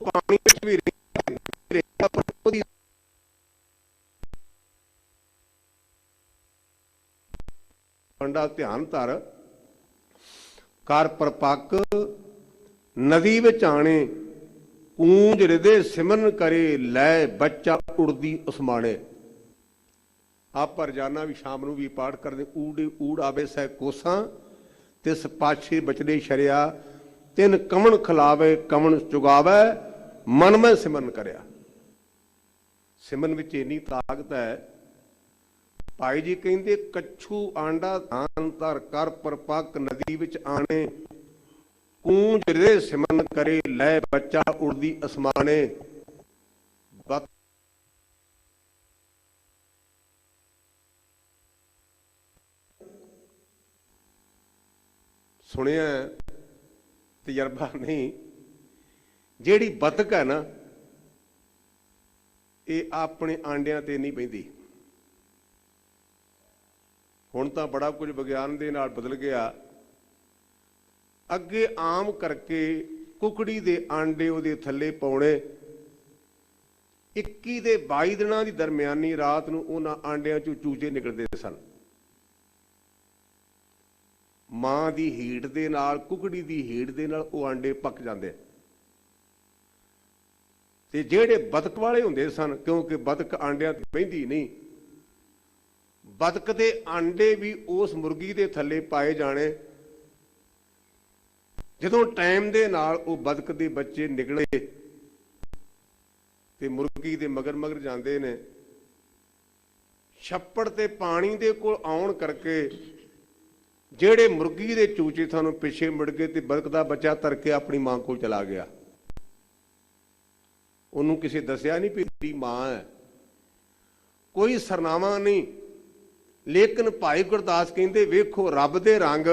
ਪਾਣੀ ਵਿੱਚ ਵੀ ਰਿਹਾ ਪਰ ਉਹਦੀ ਅੰਡਾ ਧਿਆਨ ਧਰ ਕਰ ਪਰਪੱਕ ਨਦੀ ਵਿੱਚ ਆਣੇ। ਕੂੰਜ ਹਿਰਦੇ ਸਿਮਰਨ ਕਰੇ ਲੈ ਬੱਚਾ ਉੜਦੀ ਉਸਮਾਣੇ। ਆਪ ਰੋਜ਼ਾਨਾ ਵੀ ਸ਼ਾਮ ਨੂੰ ਵੀ ਪਾਠ ਕਰਦੇ, ਊੜ ਆਵੇ ਸਹਿ ਕੋਸਾਂ ਤਿਸ ਪਾਛੇ ਬਚਦੇ ਸ਼ਰਿਆ, ਤਿੰਨ ਕਮਣ ਖਿਲਾਵੇ ਕਮਣ ਚੁਗਾਵੇ, ਮਨ ਮੈਂ ਸਿਮਰਨ ਕਰਿਆ। ਸਿਮਰਨ ਵਿੱਚ ਇੰਨੀ ਤਾਕਤ ਹੈ। ਭਾਈ ਜੀ ਕਹਿੰਦੇ ਕੱਛੂ ਆਂਡਾ ਧਾਨ ਧਰ ਕਰ ਪਰਪੱਕ ਨਦੀ ਵਿੱਚ ਆਣੇ। ਕੂੰਜ ਹਿਰਦੇ ਸਿਮਰਨ ਕਰੇ ਲੈ ਬੱਚਾ ਉੜਦੀ ਅਸਮਾਨੇ। ਸੁਣਿਆ ਤਜਰਬਾ ਨਹੀਂ। ਜਿਹੜੀ ਬਤਕ ਹੈ ਨਾ ਇਹ ਆਪਣੇ ਆਂਡਿਆਂ ਤੇ ਨਹੀਂ ਬਹਿੰਦੀ। ਹੁਣ ਤਾਂ ਬੜਾ ਕੁਝ ਵਿਗਿਆਨ ਦੇ ਨਾਲ ਬਦਲ ਗਿਆ। ਅੱਗੇ ਆਮ ਕਰਕੇ ਕੁਕੜੀ ਦੇ ਆਂਡੇ ਉਹਦੇ ਥੱਲੇ ਪਾਉਣੇ। 21 ਦੇ 22 ਦਿਨਾਂ ਦੀ ਦਰਮਿਆਨੀ ਰਾਤ ਨੂੰ ਉਹਨਾਂ ਆਂਡਿਆਂ ਚੋਂ ਚੂਚੇ ਨਿਕਲਦੇ ਸਨ। ਮਾਂ ਦੀ ਹੀਟ ਦੇ ਨਾਲ, ਕੁਕੜੀ ਦੀ ਹੀਟ ਦੇ ਨਾਲ ਉਹ ਆਂਡੇ ਪੱਕ ਜਾਂਦੇ। ਤੇ ਜਿਹੜੇ ਬਤਕ ਵਾਲੇ ਹੁੰਦੇ ਸਨ, ਕਿਉਂਕਿ ਬਤਕ ਆਂਡਿਆਂ ਤੇ ਬਹਿੰਦੀ ਨਹੀਂ, ਬਤਕ ਦੇ ਆਂਡੇ ਵੀ ਉਸ ਮੁਰਗੀ ਦੇ ਥੱਲੇ ਪਾਏ ਜਾਣੇ। ਜਦੋਂ ਟਾਈਮ ਦੇ ਨਾਲ ਉਹ ਬਤਕ ਦੇ ਬੱਚੇ ਨਿਕਲੇ ਤੇ ਮੁਰਗੀ ਦੇ ਮਗਰ ਮਗਰ ਜਾਂਦੇ ਨੇ। ਛੱਪੜ ਤੇ ਪਾਣੀ ਦੇ ਕੋਲ ਆਉਣ ਕਰਕੇ ਜਿਹੜੇ ਮੁਰਗੀ ਦੇ ਚੂਚੇ ਤੁਹਾਨੂੰ ਪਿੱਛੇ ਮੁੜ ਗਏ ਤੇ ਬਤਕ ਦਾ ਬੱਚਾ ਤਰ ਕੇ ਆਪਣੀ ਮਾਂ ਕੋਲ ਚਲਾ ਗਿਆ। ਉਹਨੂੰ ਕਿਸੇ ਦੱਸਿਆ ਨਹੀਂ ਵੀ ਤੇਰੀ ਮਾਂ ਹੈ, ਕੋਈ ਸਰਨਾਮਾ ਨਹੀਂ। ਲੇਕਿਨ ਭਾਈ ਗੁਰਦਾਸ ਕਹਿੰਦੇ ਵੇਖੋ ਰੱਬ ਦੇ ਰੰਗ,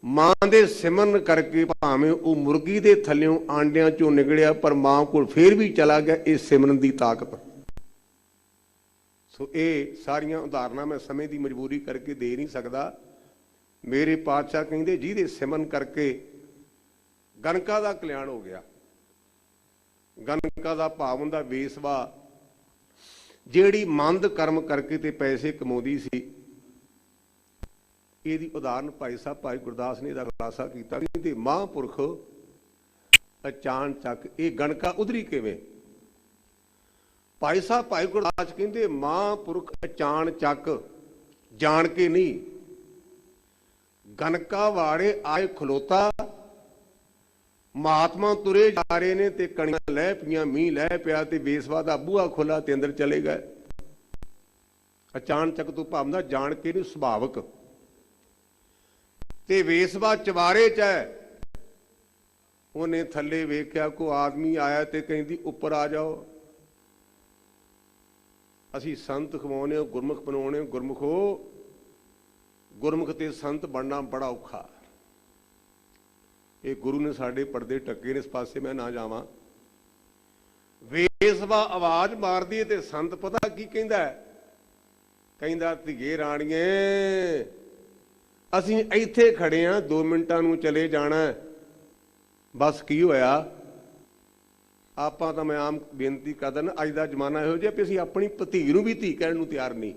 ਮਾਂ ਦੇ ਸਿਮਰਨ ਕਰਕੇ ਭਾਵੇਂ ਉਹ ਮੁਰਗੀ ਦੇ ਥੱਲਿਓਂ ਆਂਡਿਆਂ ਚੋਂ ਨਿਕਲਿਆ ਪਰ ਮਾਂ ਕੋਲ ਫੇਰ ਵੀ ਚਲਾ ਗਿਆ। ਇਹ ਸਿਮਰਨ ਦੀ ਤਾਕਤ। ਸੋ ਇਹ ਸਾਰੀਆਂ ਉਦਾਹਰਨਾਂ ਮੈਂ ਸਮੇਂ ਦੀ ਮਜਬੂਰੀ ਕਰਕੇ ਦੇ ਨਹੀਂ ਸਕਦਾ। ਮੇਰੇ ਪਾਤਸ਼ਾਹ ਕਹਿੰਦੇ ਜਿਹਦੇ ਸਿਮਰਨ ਕਰਕੇ ਗਣਕਾ ਦਾ ਕਲਿਆਣ ਹੋ ਗਿਆ। ਗਣਕਾ ਦਾ ਭਾਵ ਹੁੰਦਾ ਵੇਸਵਾ, ਜਿਹੜੀ ਮੰਦ ਕਰਮ ਕਰਕੇ ਤੇ ਪੈਸੇ ਕਮਾਉਂਦੀ ਸੀ। ਇਹਦੀ ਉਦਾਹਰਨ ਭਾਈ ਸਾਹਿਬ ਭਾਈ ਗੁਰਦਾਸ ਨੇ ਇਹਦਾ ਖੁਲਾਸਾ ਕੀਤਾ ਕਿ ਮਹਾਂਪੁਰਖ ਅਚਾਨ ਚੱਕ ਇਹ ਗਣਕਾ ਉਧਰੀ ਕਿਵੇਂ। ਭਾਈ ਸਾਹਿਬ ਭਾਈ ਗੁਰਦਾਸ ਕਹਿੰਦੇ ਮਹਾਂਪੁਰਖ ਅਚਾਨ ਚੱਕ ਜਾਣ ਕੇ ਨਹੀਂ। ਗਣਕਾ ਵਾੜੇ ਆਏ ਖਲੋਤਾ, ਮਹਾਤਮਾ ਤੁਰੇ ਜਾ ਰਹੇ ਨੇ ਤੇ ਕਣੀਆਂ ਲੈ ਪਈਆਂ, ਮੀਂਹ ਲੈ ਪਿਆ ਤੇ ਵੇਸਵਾ ਦਾ ਬੂਹਾ ਖੋਲਾ ਤੇ ਅੰਦਰ ਚਲੇ ਗਏ। ਅਚਾਨ ਚੱਕ ਤੋਂ ਭਾਵਨਾ ਜਾਣ ਕੇ ਨਹੀਂ, ਸੁਭਾਵਕ। ਤੇ ਵੇਸਵਾ ਚਵਾਰੇ ਚ ਹੈ। ਉਹਨੇ ਥੱਲੇ ਵੇਖਿਆ ਕੋਈ ਆਦਮੀ ਆਇਆ ਤੇ ਕਹਿੰਦੀ ਉੱਪਰ ਆ ਜਾਓ। ਅਸੀਂ ਸੰਤ ਖਵਾਉਣੇ ਹੋ, ਗੁਰਮੁਖ ਬਣਾਉਣੇ ਹੋ। ਗੁਰਮੁਖ ਹੋ, ਗੁਰਮੁਖ ਤੇ ਸੰਤ ਬਣਨਾ ਬੜਾ ਔਖਾ। ਇਹ ਗੁਰੂ ਨੇ ਸਾਡੇ ਪਰਦੇ ਢੱਕੇ ਨੇ, ਇਸ ਪਾਸੇ ਮੈਂ ਨਾ ਜਾਵਾਂ। ਵੇਸਵਾ ਆਵਾਜ਼ ਮਾਰਦੀ ਤੇ ਸੰਤ ਪਤਾ ਕੀ ਕਹਿੰਦਾ? ਕਹਿੰਦਾ ਧੀਏ ਰਾਣੀਏ ਅਸੀਂ ਇੱਥੇ ਖੜੇ ਆਂ, 2 ਮਿੰਟਾਂ ਨੂੰ ਚਲੇ ਜਾਣਾ। ਬਸ ਕੀ ਹੋਇਆ? ਆਪਾਂ ਤਾਂ ਮੈਂ ਆਮ ਬੇਨਤੀ ਕਰਦਾ ਨਾ, ਅੱਜ ਦਾ ਜ਼ਮਾਨਾ ਇਹੋ ਜਿਹਾ ਵੀ ਅਸੀਂ ਆਪਣੀ ਭਤੀ ਨੂੰ ਵੀ ਧੀ ਕਹਿਣ ਨੂੰ ਤਿਆਰ ਨਹੀਂ।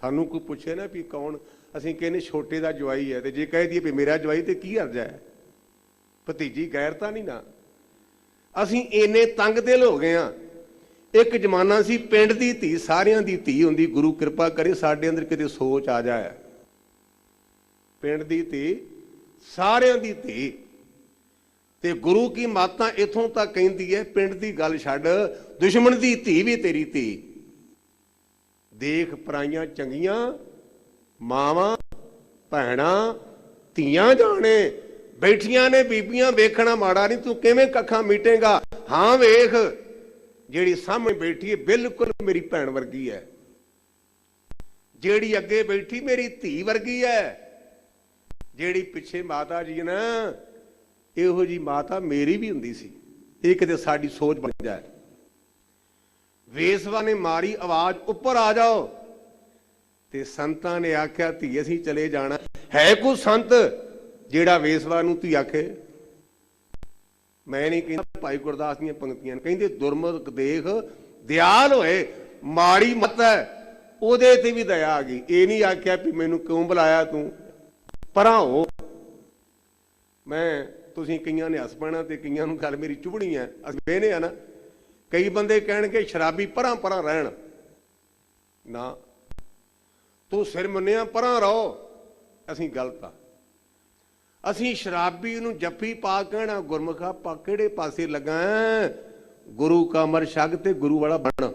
ਸਾਨੂੰ ਕੋਈ ਪੁੱਛੇ ਨਾ ਵੀ ਕੌਣ, ਅਸੀਂ ਕਹਿੰਦੇ ਛੋਟੇ ਦਾ ਜਵਾਈ ਹੈ। ਤੇ ਜੇ ਕਹਿ ਦਈਏ ਵੀ ਮੇਰਾ ਜਵਾਈ ਤੇ ਕੀ ਅਰਜ਼ ਹੈ? ਭਤੀਜੀ ਗੈਰਤਾ ਨਹੀਂ ਨਾ। ਅਸੀਂ ਇੰਨੇ ਤੰਗ ਦਿਲ ਹੋ ਗਏ ਆ। ਇੱਕ ਜ਼ਮਾਨਾ ਸੀ ਪਿੰਡ ਦੀ ਧੀ ਸਾਰਿਆਂ ਦੀ ਧੀ ਹੁੰਦੀ। ਗੁਰੂ ਕਿਰਪਾ ਕਰੇ ਸਾਡੇ ਅੰਦਰ ਕਿਤੇ ਸੋਚ ਆ ਜਾਏ, ਪਿੰਡ ਦੀ ਧੀ ਸਾਰਿਆਂ ਦੀ ਧੀ। ਤੇ ਗੁਰੂ ਕੀ ਮਾਤਾ ਇਥੋਂ ਤੱਕ ਕਹਿੰਦੀ ਹੈ ਪਿੰਡ ਦੀ ਗੱਲ ਛੱਡ, ਦੁਸ਼ਮਣ ਦੀ ਧੀ ਵੀ ਤੇਰੀ ਧੀ। ਦੇਖ ਪਰਾਈਆਂ ਚੰਗੀਆਂ ਮਾਵਾਂ ਭੈਣਾਂ ਧੀਆਂ ਜਾਣੇ ਬੈਠੀਆਂ ਨੇ ਬੀਬੀਆਂ, ਵੇਖਣਾ ਮਾੜਾ ਨਹੀਂ। ਤੂੰ ਕਿਵੇਂ ਕੱਖਾਂ ਮੀਟੇਗਾ? ਹਾਂ ਵੇਖ ਜਿਹੜੀ ਸਾਹਮਣੇ ਬੈਠੀ ਹੈ ਬਿਲਕੁਲ ਮੇਰੀ ਭੈਣ ਵਰਗੀ ਹੈ, ਜਿਹੜੀ ਅੱਗੇ ਬੈਠੀ ਮੇਰੀ ਧੀ ਵਰਗੀ ਹੈ। ਜਿਹੜੀ ਪਿੱਛੇ ਮਾਤਾ ਜੀ ਨਾ, ਇਹੋ ਜੀ ਮਾਤਾ ਮੇਰੀ ਵੀ ਹੁੰਦੀ ਸੀ। ਇਹ ਕਿਤੇ ਸਾਡੀ ਸੋਚ ਬਣ ਜਾਏ। ਵੇਸਵਾ ਨੇ ਮਾਰੀ ਆਵਾਜ਼ ਉੱਪਰ ਆ ਜਾਓ ਤੇ ਸੰਤਾਂ ਨੇ ਆਖਿਆ ਧੀ ਅਸੀਂ ਚਲੇ ਜਾਣਾ। ਹੈ ਕੋਈ ਸੰਤ ਜਿਹੜਾ ਵੇਸਵਾ ਨੂੰ ਧੀ ਆਖੇ? ਮੈਂ ਨਹੀਂ ਕਹਿੰਦਾ, ਭਾਈ ਗੁਰਦਾਸ ਦੀਆਂ ਪੰਕਤੀਆਂ ਕਹਿੰਦੇ ਦੁਰਮੁਖ ਦੇਖ ਦਿਆਲ ਹੋਏ, ਮਾੜੀ ਮੱਤ ਹੈ ਉਹਦੇ ਤੇ ਵੀ ਦਇਆ ਆ ਗਈ। ਇਹ ਨਹੀਂ ਆਖਿਆ ਵੀ ਮੈਨੂੰ ਕਿਉਂ ਬੁਲਾਇਆ ਤੂੰ, ਪਰਾਂ ਹੋ। ਮੈਂ ਤੁਸੀਂ ਕਈਆਂ ਨੇ ਹੱਸ ਪੈਣਾ ਤੇ ਕਈਆਂ ਨੂੰ ਗੱਲ ਮੇਰੀ ਚੁਭਣੀ ਹੈ। ਅਸੀਂ ਵੇਹਨੇ ਆ ਨਾ, ਕਈ ਬੰਦੇ ਕਹਿਣਗੇ ਸ਼ਰਾਬੀ ਪਰਾਂ ਪਰਾਂ ਰਹਿਣ। ਨਾ, ਤੂੰ ਸਿਰ ਮੁੰਨਿਆ ਪਰਾਂ ਰਹੋ। ਅਸੀਂ ਗਲਤ ਆ। ਅਸੀਂ ਸ਼ਰਾਬੀ ਨੂੰ ਜੱਫੀ ਪਾ ਕਹਿਣਾ ਗੁਰਮੁਖਾ ਪਾ ਕਿਹੜੇ ਪਾਸੇ ਲੱਗਾ? ਗੁਰੂ ਕਾ ਅਮਰ ਛਕ ਤੇ ਗੁਰੂ ਵਾਲਾ ਬਣ।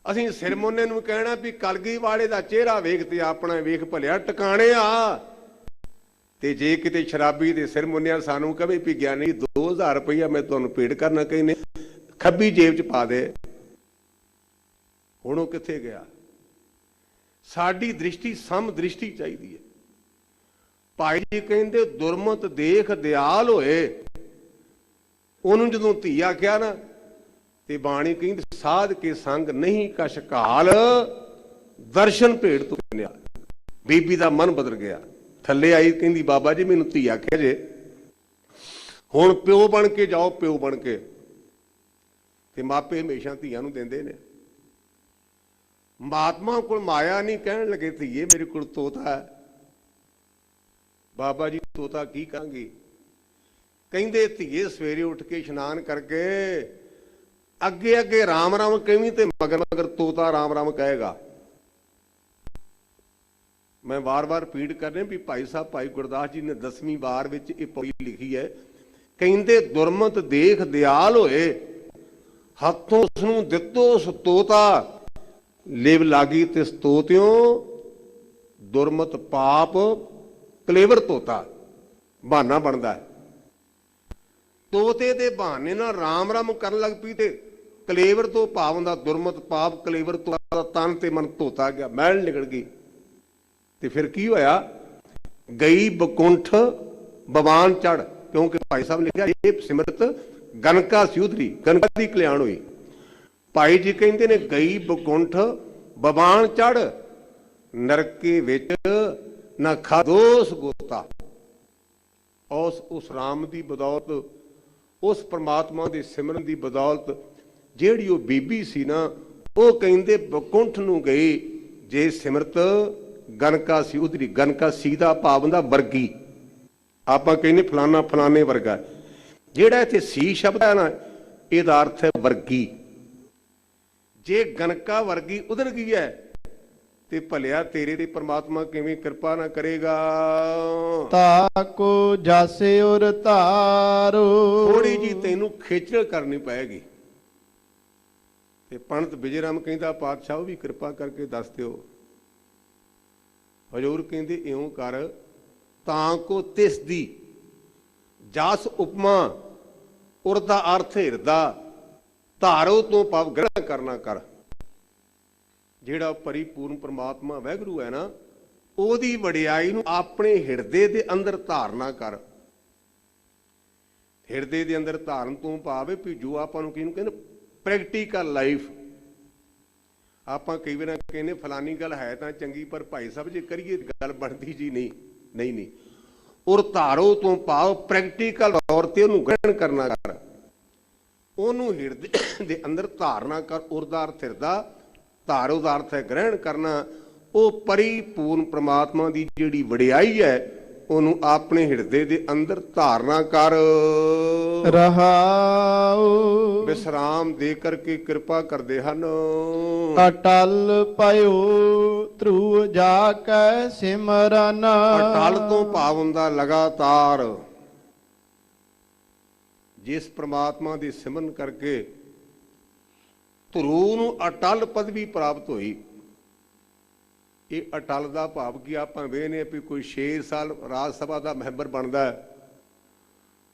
ਅਸੀਂ ਸਿਰ ਮੁੰਨੇ ਨੂੰ ਕਹਿਣਾ ਵੀ ਕਲਗੀ ਵਾਲੇ ਦਾ ਚਿਹਰਾ ਵੇਖ ਤੇ ਆਪਣਾ ਵੇਖ ਭਲਿਆ ਟਿਕਾਣੇ ਆ। ਤੇ ਜੇ ਕਿਤੇ ਸ਼ਰਾਬੀ ਦੇ ਸਿਰ ਮੁੰਨਿਆ ਸਾਨੂੰ ਕਹੇ ਵੀ ਗਿਆਨੀ 2000 ਰੁਪਇਆ ਮੈਂ ਤੁਹਾਨੂੰ ਭੇਟ ਕਰਨਾ ਕਹਿੰਦੇ ਖੱਬੀ ਜੇਬ ਚ ਪਾ ਦੇ, ਹੁਣ ਉਹ ਕਿੱਥੇ ਗਿਆ? ਸਾਡੀ ਦ੍ਰਿਸ਼ਟੀ ਸਮ ਦ੍ਰਿਸ਼ਟੀ ਚਾਹੀਦੀ ਹੈ। ਭਾਈ ਜੀ ਕਹਿੰਦੇ ਦੁਰਮਤ ਦੇਖ ਦਿਆਲ ਹੋਏ। ਉਹਨੂੰ ਜਦੋਂ ਧੀ ਆਖਿਆ ਨਾ ਤੇ ਬਾਣੀ ਕਹਿੰਦੀ ਸਾਧ ਕੇ ਸੰਗ ਨਹੀਂ ਕਛ ਘਾਲ, ਦਰਸ਼ਨ ਭੇਟ ਤੋਂ ਨਿਆ। ਬੀਬੀ ਦਾ ਮਨ ਬਦਲ ਗਿਆ। ਥੱਲੇ ਆਈ ਕਹਿੰਦੀ ਬਾਬਾ ਜੀ ਮੈਨੂੰ ਧੀ ਆਖਿਆ ਜੇ, ਹੁਣ ਪਿਓ ਬਣ ਕੇ ਜਾਓ। ਪਿਓ ਬਣ ਕੇ ਤੇ ਮਾਪੇ ਹਮੇਸ਼ਾ ਧੀਆਂ ਨੂੰ ਦਿੰਦੇ ਨੇ। महात्मा को माया नहीं कहन लगे थे ये मेरे को तोता है। बाबा जी तोता की कहांगे, कहते धीए सवेरे उठ के इशनान करके अगे अगे राम राम कहवी ते मगर मगर तोता राम राम कहेगा। मैं बार बार रिपीट कर रहा भी भाई साहब भाई गुरदास जी ने 10वीं बार विच ये पौड़ी लिखी है। कहते दुरमत देख दयाल होए हथों उसनू दितो तोता लिव लागी तिस तोत्यों दुरमत पाप कलेवर तोता। बहाना बनता है तोते दे बहाने ना राम राम कर लग पी ते कलेवर तो भाव हुंदा दुरमत पाप कलेवर तो तन ते मन धोता गया मैल निकल गई। ते फिर की होया गई बकुंठ बवान चढ़, क्योंकि भाई साहब ने लिखा ये सिमरत गनका सिउधरी गनका दी कल्याण हुई। भाई जी कहते ने गई बकुंठ बवान चढ़ नरके विच ना खादोस गोता। उस राम की बदौलत उस परमात्मा के सिमरन की बदौलत जिहड़ी वो बीबी सी ना वो कहते बकुंठ नूं गई जे सिमरत गनका सी उधरी। गनका सी दा भाव हुंदा वर्गी, आपां कहने फलाना फलाने वर्गा। जिहड़ा इत्थे सी शब्द है ना इहदा अर्थ है वर्गी। जे गनका वर्गी उधर गई है ते भलिया तेरे ते परमात्मा किवें कृपा ना करेगा। ताको जासे उर तारो, थोड़ी जी तैनू खेचल करनी पैगी। ते पंडित विजय राम कहता पातशाह भी कृपा करके दस दिओ। हजूर कहते इउं कर तां को तिस दी जस उपमा उरदा अर्थ हिरदा धारो तो पाव ग्रहण करना कर। जिहड़ा परिपूर्ण परमात्मा वैगुरू है ना ओदी वडियाई नूं अपने हिरदे दे अंदर धारना कर। हिरदे दे अंदर धारन तो भाव भी जो आपां नूं किहनूं कहंदे प्रैक्टिकल लाइफ। आपां कई वार कहने फलानी गल है तां चंगी पर भाई साहब जे करिए गल बनदी जी नहीं नहीं नहीं। और धारो तो भाव प्रैक्टिकल तौर ते उहनूं ग्रहण करना कर, उहनूं हिरदे दे अंदर धारना कर। उरदा अर्थ हिरदा, धारो दा अर्थ है ग्रहण करना। वो परिपूर्ण परमात्मा की जिहड़ी वडियाई है उहनूं अपने हिरदे दे अंदर धारना कर। रहाओ विश्राम दे करके कृपा करदे हन। अटल पयो ध्रुव जाकै सिमरन। अटल तो भाव हुंदा लगातार। जिस परमात्मा दी सिमरन करके ध्रुव नूं अटल पदवी प्राप्त हुई। ये अटल का भाव कि आप वेखने भी कोई 6 साल राज सभा का मैंबर बनता है,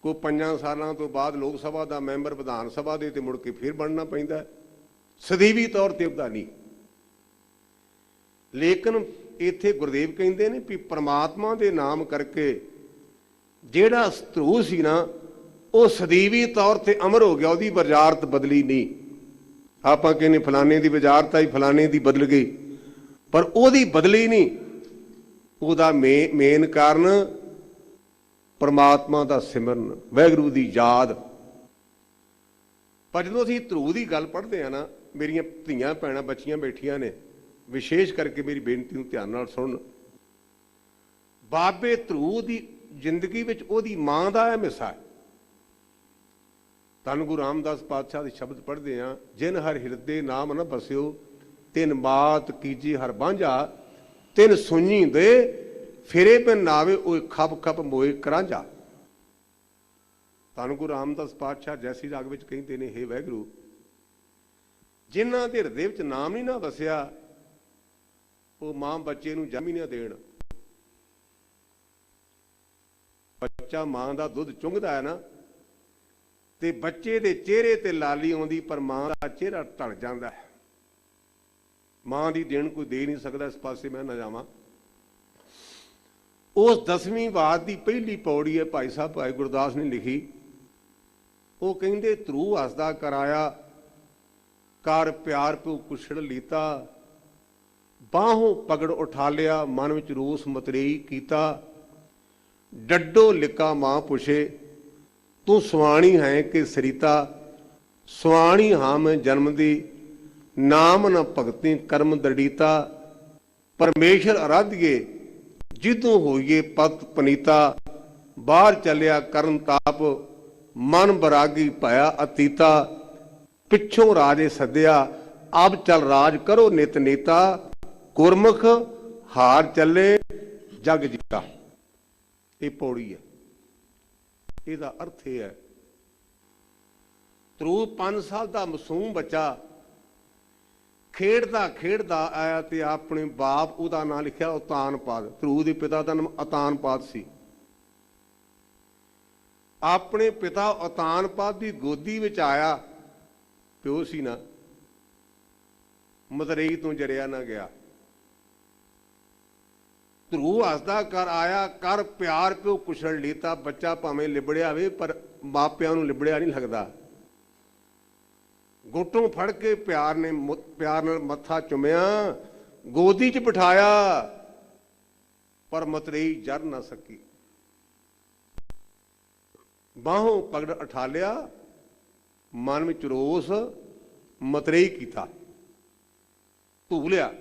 कोई 5 सालों तो बाद लोक सभा का मैंबर विधान सभा दे ते मुड़ के फिर बनना पैंदा है। सਦੀवी तौर पर उदा नहीं। लेकिन इत्थे गुरदेव कहते हैं भी परमात्मा के नाम करके जिहड़ा ध्रुव सी ना वो सदीवी तौर पर अमर हो गया, उसकी वजारत बदली नहीं। आप कहने फलाने की वजारत आई फलाने की बदल गई, पर ओदी बदली नहीं। ओदा मेन कारण परमात्मा का सिमरन वाहिगुरू की याद। पर जो असीं ध्रुव की गल पढ़ते हैं ना, मेरियां धीआं भैणां बच्चियां बैठियां ने, विशेष करके मेरी बेनती नूं ध्यान नाल सुन। बाबे ध्रुव की जिंदगी विच ओदी मां दा अहम हिस्सा है। धन गुरु रामदास पातशाह के शब्द पढ़ते हैं, जिन हर हिरदे नाम न बसियो तिन मात कीजी हर बांझा तिन सुनी दे फिरे बिन नावे ओ खप खप मोए करांझा। धन गुरु रामदास पातशाह जैसी राग विच कहते हैं, हे वाहिगुरू जिन्हां दे हिरदे विच नाम नहीं ना वसिया वो मां बच्चे नूं जन्म ही ना देण। बच्चा मां दा दुध चुंघदा है ना ते बच्चे दे चेहरे ते लाली आउंदी, पर मां दा चेहरा ढल जांदा है। मां दी देन कोई दे नहीं सकता। इस पासे मैं ना जावां। उस 10वीं वाद की पहली पौड़ी है भाई साहब भाई गुरदास ने लिखी। वो कहंदे ध्रुव हसदा कराया कर प्यार प्यो कुछड़ लीता बाहों पगड़ उठा लिया मन विच रोस मतरेई कीता डड्डो लिका मां पुछे तू सुआणी है कि सरिता सुआणी हाँ मैं जन्म दी ਨਾਮ ਨ ਭਗਤੀ ਕਰਮ ਦੜੀਤਾ, ਪਰਮੇਸ਼ਰ ਅਰਾਧੀਏ ਜਿਦੋਂ ਹੋਈਏ ਪਤ ਪਨੀਤਾ। ਬਾਹਰ ਚੱਲਿਆ ਕਰਨ ਤਾਪ, ਮਨ ਬਰਾਗੀ ਭਇਆ ਅਤੀਤਾ। ਪਿੱਛੋਂ ਰਾਜੇ ਸੱਦਿਆ, ਅਬ ਚਲ ਰਾਜ ਕਰੋ ਨਿਤ ਨੀਤਾ। ਗੁਰਮੁਖ ਹਾਰ ਚੱਲੇ ਜਗ ਜੀਤਾ। ਇਹ ਪੌੜੀ ਹੈ, ਇਹਦਾ ਅਰਥ ਇਹ ਹੈ, ਧਰੂ 5 ਸਾਲ ਦਾ ਮਾਸੂਮ ਬੱਚਾ ਖੇਡਦਾ ਖੇਡਦਾ ਆਇਆ ਤੇ ਆਪਣੇ ਬਾਪ, ਉਹਦਾ ਨਾਂ ਲਿਖਿਆ ਉਤਾਨਪਾਦ। ਧਰੂ ਦੇ ਪਿਤਾ ਦਾ ਨਾਮ ਉਤਾਨਪਾਦ ਸੀ। ਆਪਣੇ ਪਿਤਾ ਉਤਾਨਪਾਦ ਦੀ ਗੋਦੀ ਵਿੱਚ ਆਇਆ, ਪਿਓ ਸੀ ਨਾ, ਮਤਰੇਈ ਤੋਂ ਜਰਿਆ ਨਾ ਗਿਆ। ਧਰੂ ਹੱਸਦਾ ਕਰ ਆਇਆ, ਕਰ ਪਿਆਰ ਪਿਓ ਕੁਸ਼ਲ ਲੀਤਾ। ਬੱਚਾ ਭਾਵੇਂ ਲਿਬੜਿਆ ਵੇ ਪਰ ਮਾਪਿਆਂ ਨੂੰ ਲਿਬੜਿਆ ਨਹੀਂ ਲੱਗਦਾ। ਗੋਟੋਂ ਫੜ ਕੇ ਪਿਆਰ ਨਾਲ ਮੱਥਾ ਚੁੰਮਿਆ, ਗੋਦੀ 'ਚ ਬਿਠਾਇਆ, ਪਰ ਮਤਰੇਈ ਜਰ ਨਾ ਸਕੀ। ਬਾਹੋਂ ਪਕੜ ਉਠਾਲਿਆ, ਮਨ ਵਿੱਚ ਰੋਸ ਮਤਰੇਈ ਕੀਤਾ, ਧੂ ਲਿਆ।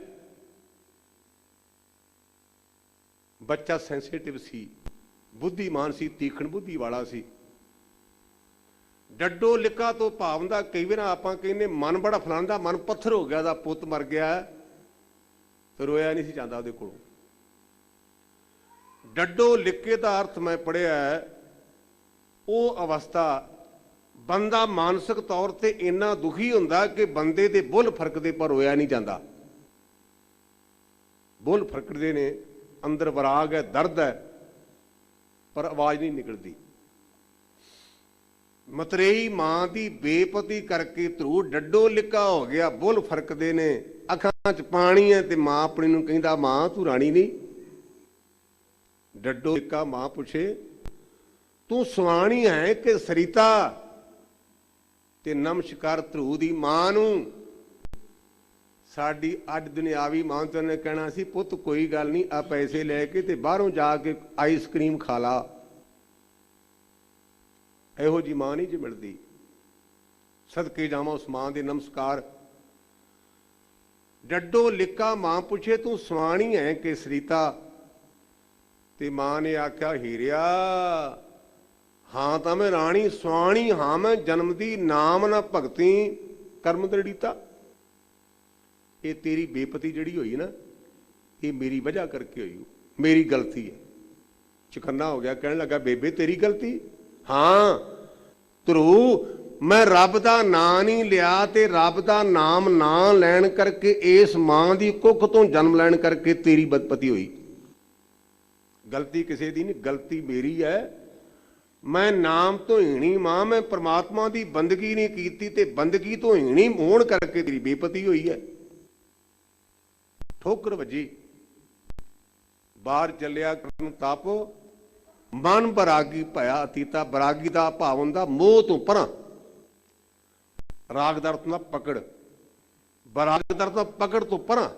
ਬੱਚਾ ਸੈਂਸਿਟਿਵ ਸੀ, ਬੁੱਧੀਮਾਨ ਸੀ, ਤੀਖਣ ਬੁੱਧੀ ਵਾਲਾ ਸੀ। ਡੱਡੋ ਲਿਕਾ ਤੋਂ ਭਾਵ ਹੁੰਦਾ, ਕਈ ਵਾਰ ਆਪਾਂ ਕਹਿੰਦੇ ਮਨ ਬੜਾ ਫਲਾਣਾ, ਮਨ ਪੱਥਰ ਹੋ ਗਿਆ, ਦਾ ਪੁੱਤ ਮਰ ਗਿਆ, ਤੇ ਰੋਇਆ ਨਹੀਂ ਸੀ ਜਾਂਦਾ ਉਹਦੇ ਕੋਲੋਂ। ਡੱਡੋ ਲਿਕੇ ਦਾ ਅਰਥ ਮੈਂ ਪੜ੍ਹਿਆ, ਉਹ ਅਵਸਥਾ ਬੰਦਾ ਮਾਨਸਿਕ ਤੌਰ ਤੇ ਇੰਨਾ ਦੁਖੀ ਹੁੰਦਾ ਕਿ ਬੰਦੇ ਦੇ ਬੁੱਲ ਫਰਕਦੇ ਪਰ ਰੋਇਆ ਨਹੀਂ ਜਾਂਦਾ। ਬੁੱਲ ਫਰਕਦੇ ਨੇ, ਅੰਦਰ ਵਿਰਾਗ ਹੈ, ਦਰਦ ਹੈ, ਪਰ ਆਵਾਜ਼ ਨਹੀਂ ਨਿਕਲਦੀ। ਮਤਰੇਈ ਮਾਂ ਦੀ ਬੇਪਤੀ ਕਰਕੇ ਧਰੂ ਡੱਡੋ ਲਿਕਾ ਹੋ ਗਿਆ, ਬੁੱਲ ਫਰਕਦੇ ਨੇ, ਅੱਖਾਂ 'ਚ ਪਾਣੀ ਹੈ, ਤੇ ਮਾਂ ਆਪਣੀ ਨੂੰ ਕਹਿੰਦਾ, ਮਾਂ ਤੂੰ ਰਾਣੀ ਨਹੀਂ। ਡੱਡੋ ਲਿਕਾ ਮਾਂ ਪੁੱਛੇ, ਤੂੰ ਸਵਾਣੀ ਹੈ ਕਿ ਸਰੀਤਾ? ਤੇ ਨਮਸਕਾਰ ਧਰੂ ਦੀ ਮਾਂ ਨੂੰ। ਸਾਡੀ ਅੱਜ ਦੁਨਿਆਵੀ ਮਾਂ ਤੋਂ ਨੇ ਕਹਿਣਾ ਸੀ, ਪੁੱਤ ਕੋਈ ਗੱਲ ਨਹੀਂ, ਆ ਪੈਸੇ ਲੈ ਕੇ ਤੇ ਬਾਹਰੋਂ ਜਾ ਕੇ ਆਈਸਕ੍ਰੀਮ ਖਾ ਲਾ। ਇਹੋ ਜੀ ਮਾਂ ਨਹੀਂ ਜੀ ਮਿਲਦੀ। ਸਦਕੇ ਜਾਵਾਂ ਉਸ ਮਾਂ ਦੇ ਨਮਸਕਾਰ। ਡੱਡੋ ਲਿਕਾ ਮਾਂ ਪੁੱਛੇ, ਤੂੰ ਸਵਾਣੀ ਹੈ ਕਿ ਸਰੀਤਾ? ਤੇ ਮਾਂ ਨੇ ਆਖਿਆ, ਹੀਰਿਆ ਹਾਂ ਤਾਂ ਮੈਂ ਰਾਣੀ, ਸਵਾਣੀ ਹਾਂ ਮੈਂ ਜਨਮ ਦੀ, ਨਾਮ ਨਾ ਭਗਤੀ ਕਰਮ ਦ੍ਰਿੜੀਤਾ। ਇਹ ਤੇਰੀ ਬੇਪਤੀ ਜਿਹੜੀ ਹੋਈ ਨਾ, ਇਹ ਮੇਰੀ ਵਜ੍ਹਾ ਕਰਕੇ ਹੋਈ, ਮੇਰੀ ਗਲਤੀ ਹੈ। ਚੁਕੰਨਾ ਹੋ ਗਿਆ, ਕਹਿਣ ਲੱਗਾ, ਬੇਬੇ ਤੇਰੀ ਗਲਤੀ? ਹਾਂ ਧਰੂ, ਮੈਂ ਰੱਬ ਦਾ ਨਾਂ ਨਹੀਂ ਲਿਆ, ਤੇ ਰੱਬ ਦਾ ਨਾਮ ਨਾ ਲੈਣ ਕਰਕੇ, ਇਸ ਮਾਂ ਦੀ ਕੁੱਖ ਤੋਂ ਜਨਮ ਲੈਣ ਕਰਕੇ ਤੇਰੀ ਬਦਪਤੀ ਹੋਈ। ਗਲਤੀ ਕਿਸੇ ਦੀ ਨਹੀਂ, ਗਲਤੀ ਮੇਰੀ ਹੈ। ਮੈਂ ਨਾਮ ਤੋਂ ਹੀਣੀ ਮਾਂ, ਮੈਂ ਪ੍ਰਮਾਤਮਾ ਦੀ ਬੰਦਗੀ ਨਹੀਂ ਕੀਤੀ, ਤੇ ਬੰਦਗੀ ਤੋਂ ਹੀਣੀ ਹੋਣ ਕਰਕੇ ਤੇਰੀ ਬੇਪਤੀ ਹੋਈ ਹੈ। ਠੋਕਰ ਵੱਜੀ, ਬਾਹਰ ਚੱਲਿਆ ਕਰਨ ਤਾਪੋ, ਮਨ ਬਰਾਗੀ ਭਇਆ ਅਤੀਤਾ। ਬਰਾਗੀ ਦਾ ਭਾਵ ਹੁੰਦਾ ਮੋਹ ਤੋਂ ਪਰਾਂ, ਰਾਗ ਦਾ ਅਰਥ ਹੁੰਦਾ ਪਕੜ, ਬਰਾਗ ਦਾ ਅਰਥ ਪਕੜ ਤੋਂ ਪਰਾਂ।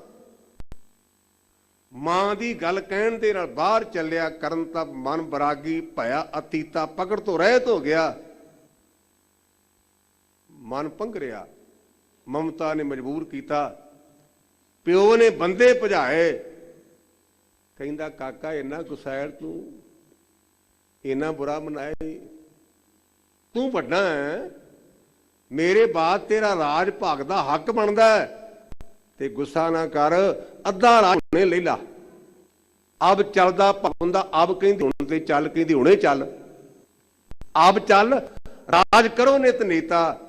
ਮਾਂ ਦੀ ਗੱਲ ਕਹਿਣ ਦੇ ਨਾਲ ਬਾਹਰ ਚੱਲਿਆ ਕਰਨ ਤਾਂ ਮਨ ਬਰਾਗੀ ਭਇਆ ਅਤੀਤਾ, ਪਕੜ ਤੋਂ ਰਹਿਤ ਹੋ ਗਿਆ। ਮਨ ਪੰਘਰਿਆ, ਮਮਤਾ ਨੇ ਮਜਬੂਰ ਕੀਤਾ, ਪਿਓ ਨੇ ਬੰਦੇ ਭਜਾਏ। ਕਹਿੰਦਾ, ਕਾਕਾ ਇੰਨਾ ਗੁੱਸੈਲ ਤੂੰ, ਇੰਨਾ ਬੁਰਾ ਮਨਾਇਆ, ਤੂੰ ਵੱਡਾ ਹੈ, ਮੇਰੇ ਬਾਅਦ ਤੇਰਾ ਰਾਜ ਭਾਗ ਦਾ ਹੱਕ ਬਣਦਾ ਹੈ, ਤੇ ਗੁੱਸਾ ਨਾ ਕਰ, ਅੱਧਾ ਰਾਜ ਹੁਣੇ ਲੈ ਲਾ। ਅਬ ਚੱਲਦਾ ਭਵਨ ਦਾ, ਅਬ ਕਹਿੰਦੀ ਹੁਣ ਤੇ ਚੱਲ, ਕਹਿੰਦੀ ਹੁਣੇ ਚੱਲ, ਅਬ ਚੱਲ ਰਾਜ ਕਰੋ ਨਿਤ ਨੀਤਾ।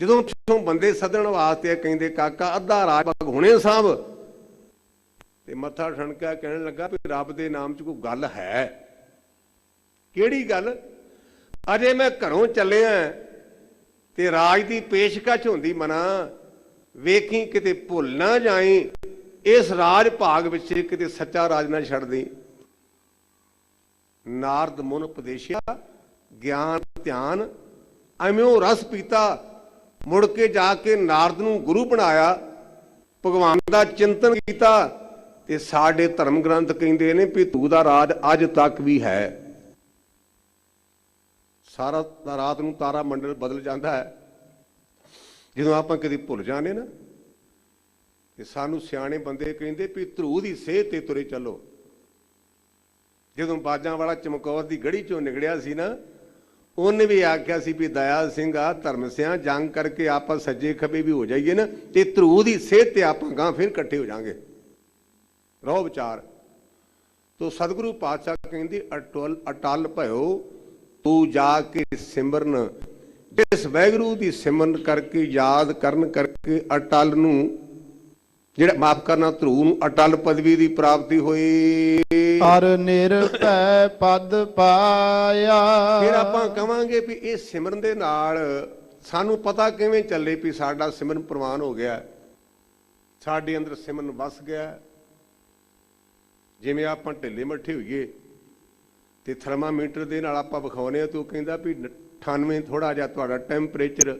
ਜਦੋਂ ਪਿੱਛੋਂ ਬੰਦੇ ਸੱਦਣ ਵਾਸਤੇ ਕਹਿੰਦੇ, ਕਾਕਾ ਅੱਧਾ ਰਾਜ ਭਾਗ ਹੁਣੇ ਸਾਂਭ, ਤੇ ਮੱਥਾ ਠਣਕਿਆ, ਕਹਿਣ ਲੱਗਾ ਵੀ ਰੱਬ ਦੇ ਨਾਮ 'ਚ ਕੋਈ ਗੱਲ ਹੈ? ਕਿਹੜੀ ਗੱਲ? ਅਜੇ ਮੈਂ ਘਰੋਂ ਚੱਲਿਆ ਤੇ ਰਾਜ ਦੀ ਪੇਸ਼ਕਸ਼ ਹੁੰਦੀ ਮਨਾ, ਵੇਖੀ ਕਿਤੇ ਭੁੱਲ ਨਾ ਜਾਈ, ਇਸ ਰਾਜ ਭਾਗ ਵਿੱਚ ਕਿਤੇ ਸੱਚਾ ਰਾਜ ਨਾ ਛੱਡ ਦੇ। ਨਾਰਦ ਮੁਨ ਉਪਦੇਸ਼ਿਆ ਗਿਆਨ ਧਿਆਨ, ਐਵੇਂ ਰਸ ਪੀਤਾ। ਮੁੜ ਕੇ ਜਾ ਕੇ ਨਾਰਦ ਨੂੰ ਗੁਰੂ ਬਣਾਇਆ, ਭਗਵਾਨ ਦਾ ਚਿੰਤਨ ਕੀਤਾ, ਤੇ ਸਾਡੇ ਧਰਮ ਗ੍ਰੰਥ ਕਹਿੰਦੇ ਨੇ ਵੀ ਤੂੰ ਦਾ ਰਾਜ ਅੱਜ ਤੱਕ ਵੀ ਹੈ। ਸਾਰਾ ਰਾਤ ਨੂੰ ਤਾਰਾ ਮੰਡਲ ਬਦਲ ਜਾਂਦਾ ਹੈ, ਜਦੋਂ ਆਪਾਂ ਕਦੇ ਭੁੱਲ ਜਾਂਦੇ ਨਾ, ਤੇ ਸਾਨੂੰ ਸਿਆਣੇ ਬੰਦੇ ਕਹਿੰਦੇ ਵੀ ਧਰੂ ਦੀ ਸੇਧ ਤੇ ਤੁਰੇ ਚੱਲੋ। ਜਦੋਂ ਬਾਜਾਂ ਵਾਲਾ ਚਮਕੌਰ ਦੀ ਗੜੀ ਚੋਂ ਨਿਕਲਿਆ ਸੀ ਨਾ, ਉਹਨੇ ਵੀ ਆਖਿਆ ਸੀ ਵੀ ਦਇਆਲ ਸਿੰਘ ਆ ਧਰਮ ਸਿਆਂ ਜੰਗ ਕਰਕੇ ਆਪਾਂ ਸੱਜੇ ਖੱਬੇ ਵੀ ਹੋ ਜਾਈਏ ਨਾ, ਤੇ ਧਰੂ ਦੀ ਸੇਧ ਤੇ ਆਪਾਂ ਗਾਂ ਫਿਰ ਇਕੱਠੇ ਹੋ ਜਾਾਂਗੇ। ਰੋ ਵਿਚਾਰ ਤੋ ਸਤਿਗੁਰੂ ਪਾਤਸ਼ਾਹ ਕਹਿੰਦੇ ਅਟਲ ਭਇਓ ਤੂੰ ਜਾ ਕੇ ਸਿਮਰਨ। ਜਿਸ ਵਾਹਿਗੁਰੂ ਦੀ ਸਿਮਰਨ ਕਰਕੇ ਯਾਦ ਕਰਨ ਕਰਕੇ ਅਟਲ ਨੂੰ ਜਿਹੜਾ ਮਾਫ ਕਰਨਾ ਧਰੂ ਨੂੰ ਅਟਲ ਪਦਵੀ ਦੀ ਪ੍ਰਾਪਤੀ ਹੋਈ। ਹਰ ਨਿਰਭੈ ਪਦ ਪਾਇਆ। ਫਿਰ ਆਪਾਂ ਕਵਾਂਗੇ ਵੀ ਇਹ ਸਿਮਰਨ ਦੇ ਨਾਲ ਸਾਨੂੰ ਪਤਾ ਕਿਵੇਂ ਚੱਲੇ ਵੀ ਸਾਡਾ ਸਿਮਰਨ ਪ੍ਰਵਾਨ ਹੋ ਗਿਆ, ਸਾਡੇ ਅੰਦਰ ਸਿਮਰਨ ਵਸ ਗਿਆ। ਜਿਵੇਂ ਆਪਾਂ ਢਿੱਲੇ ਮੱਠੇ ਹੋਈਏ ਤੇ ਥਰਮਾਮੀਟਰ ਦੇ ਨਾਲ ਆਪਾਂ ਵਿਖਾਉਂਦੇ ਹਾਂ ਤੇ ਉਹ ਕਹਿੰਦਾ ਵੀ 98 ਥੋੜਾ ਜਿਹਾ ਤੁਹਾਡਾ ਟੈਂਪਰੇਚਰ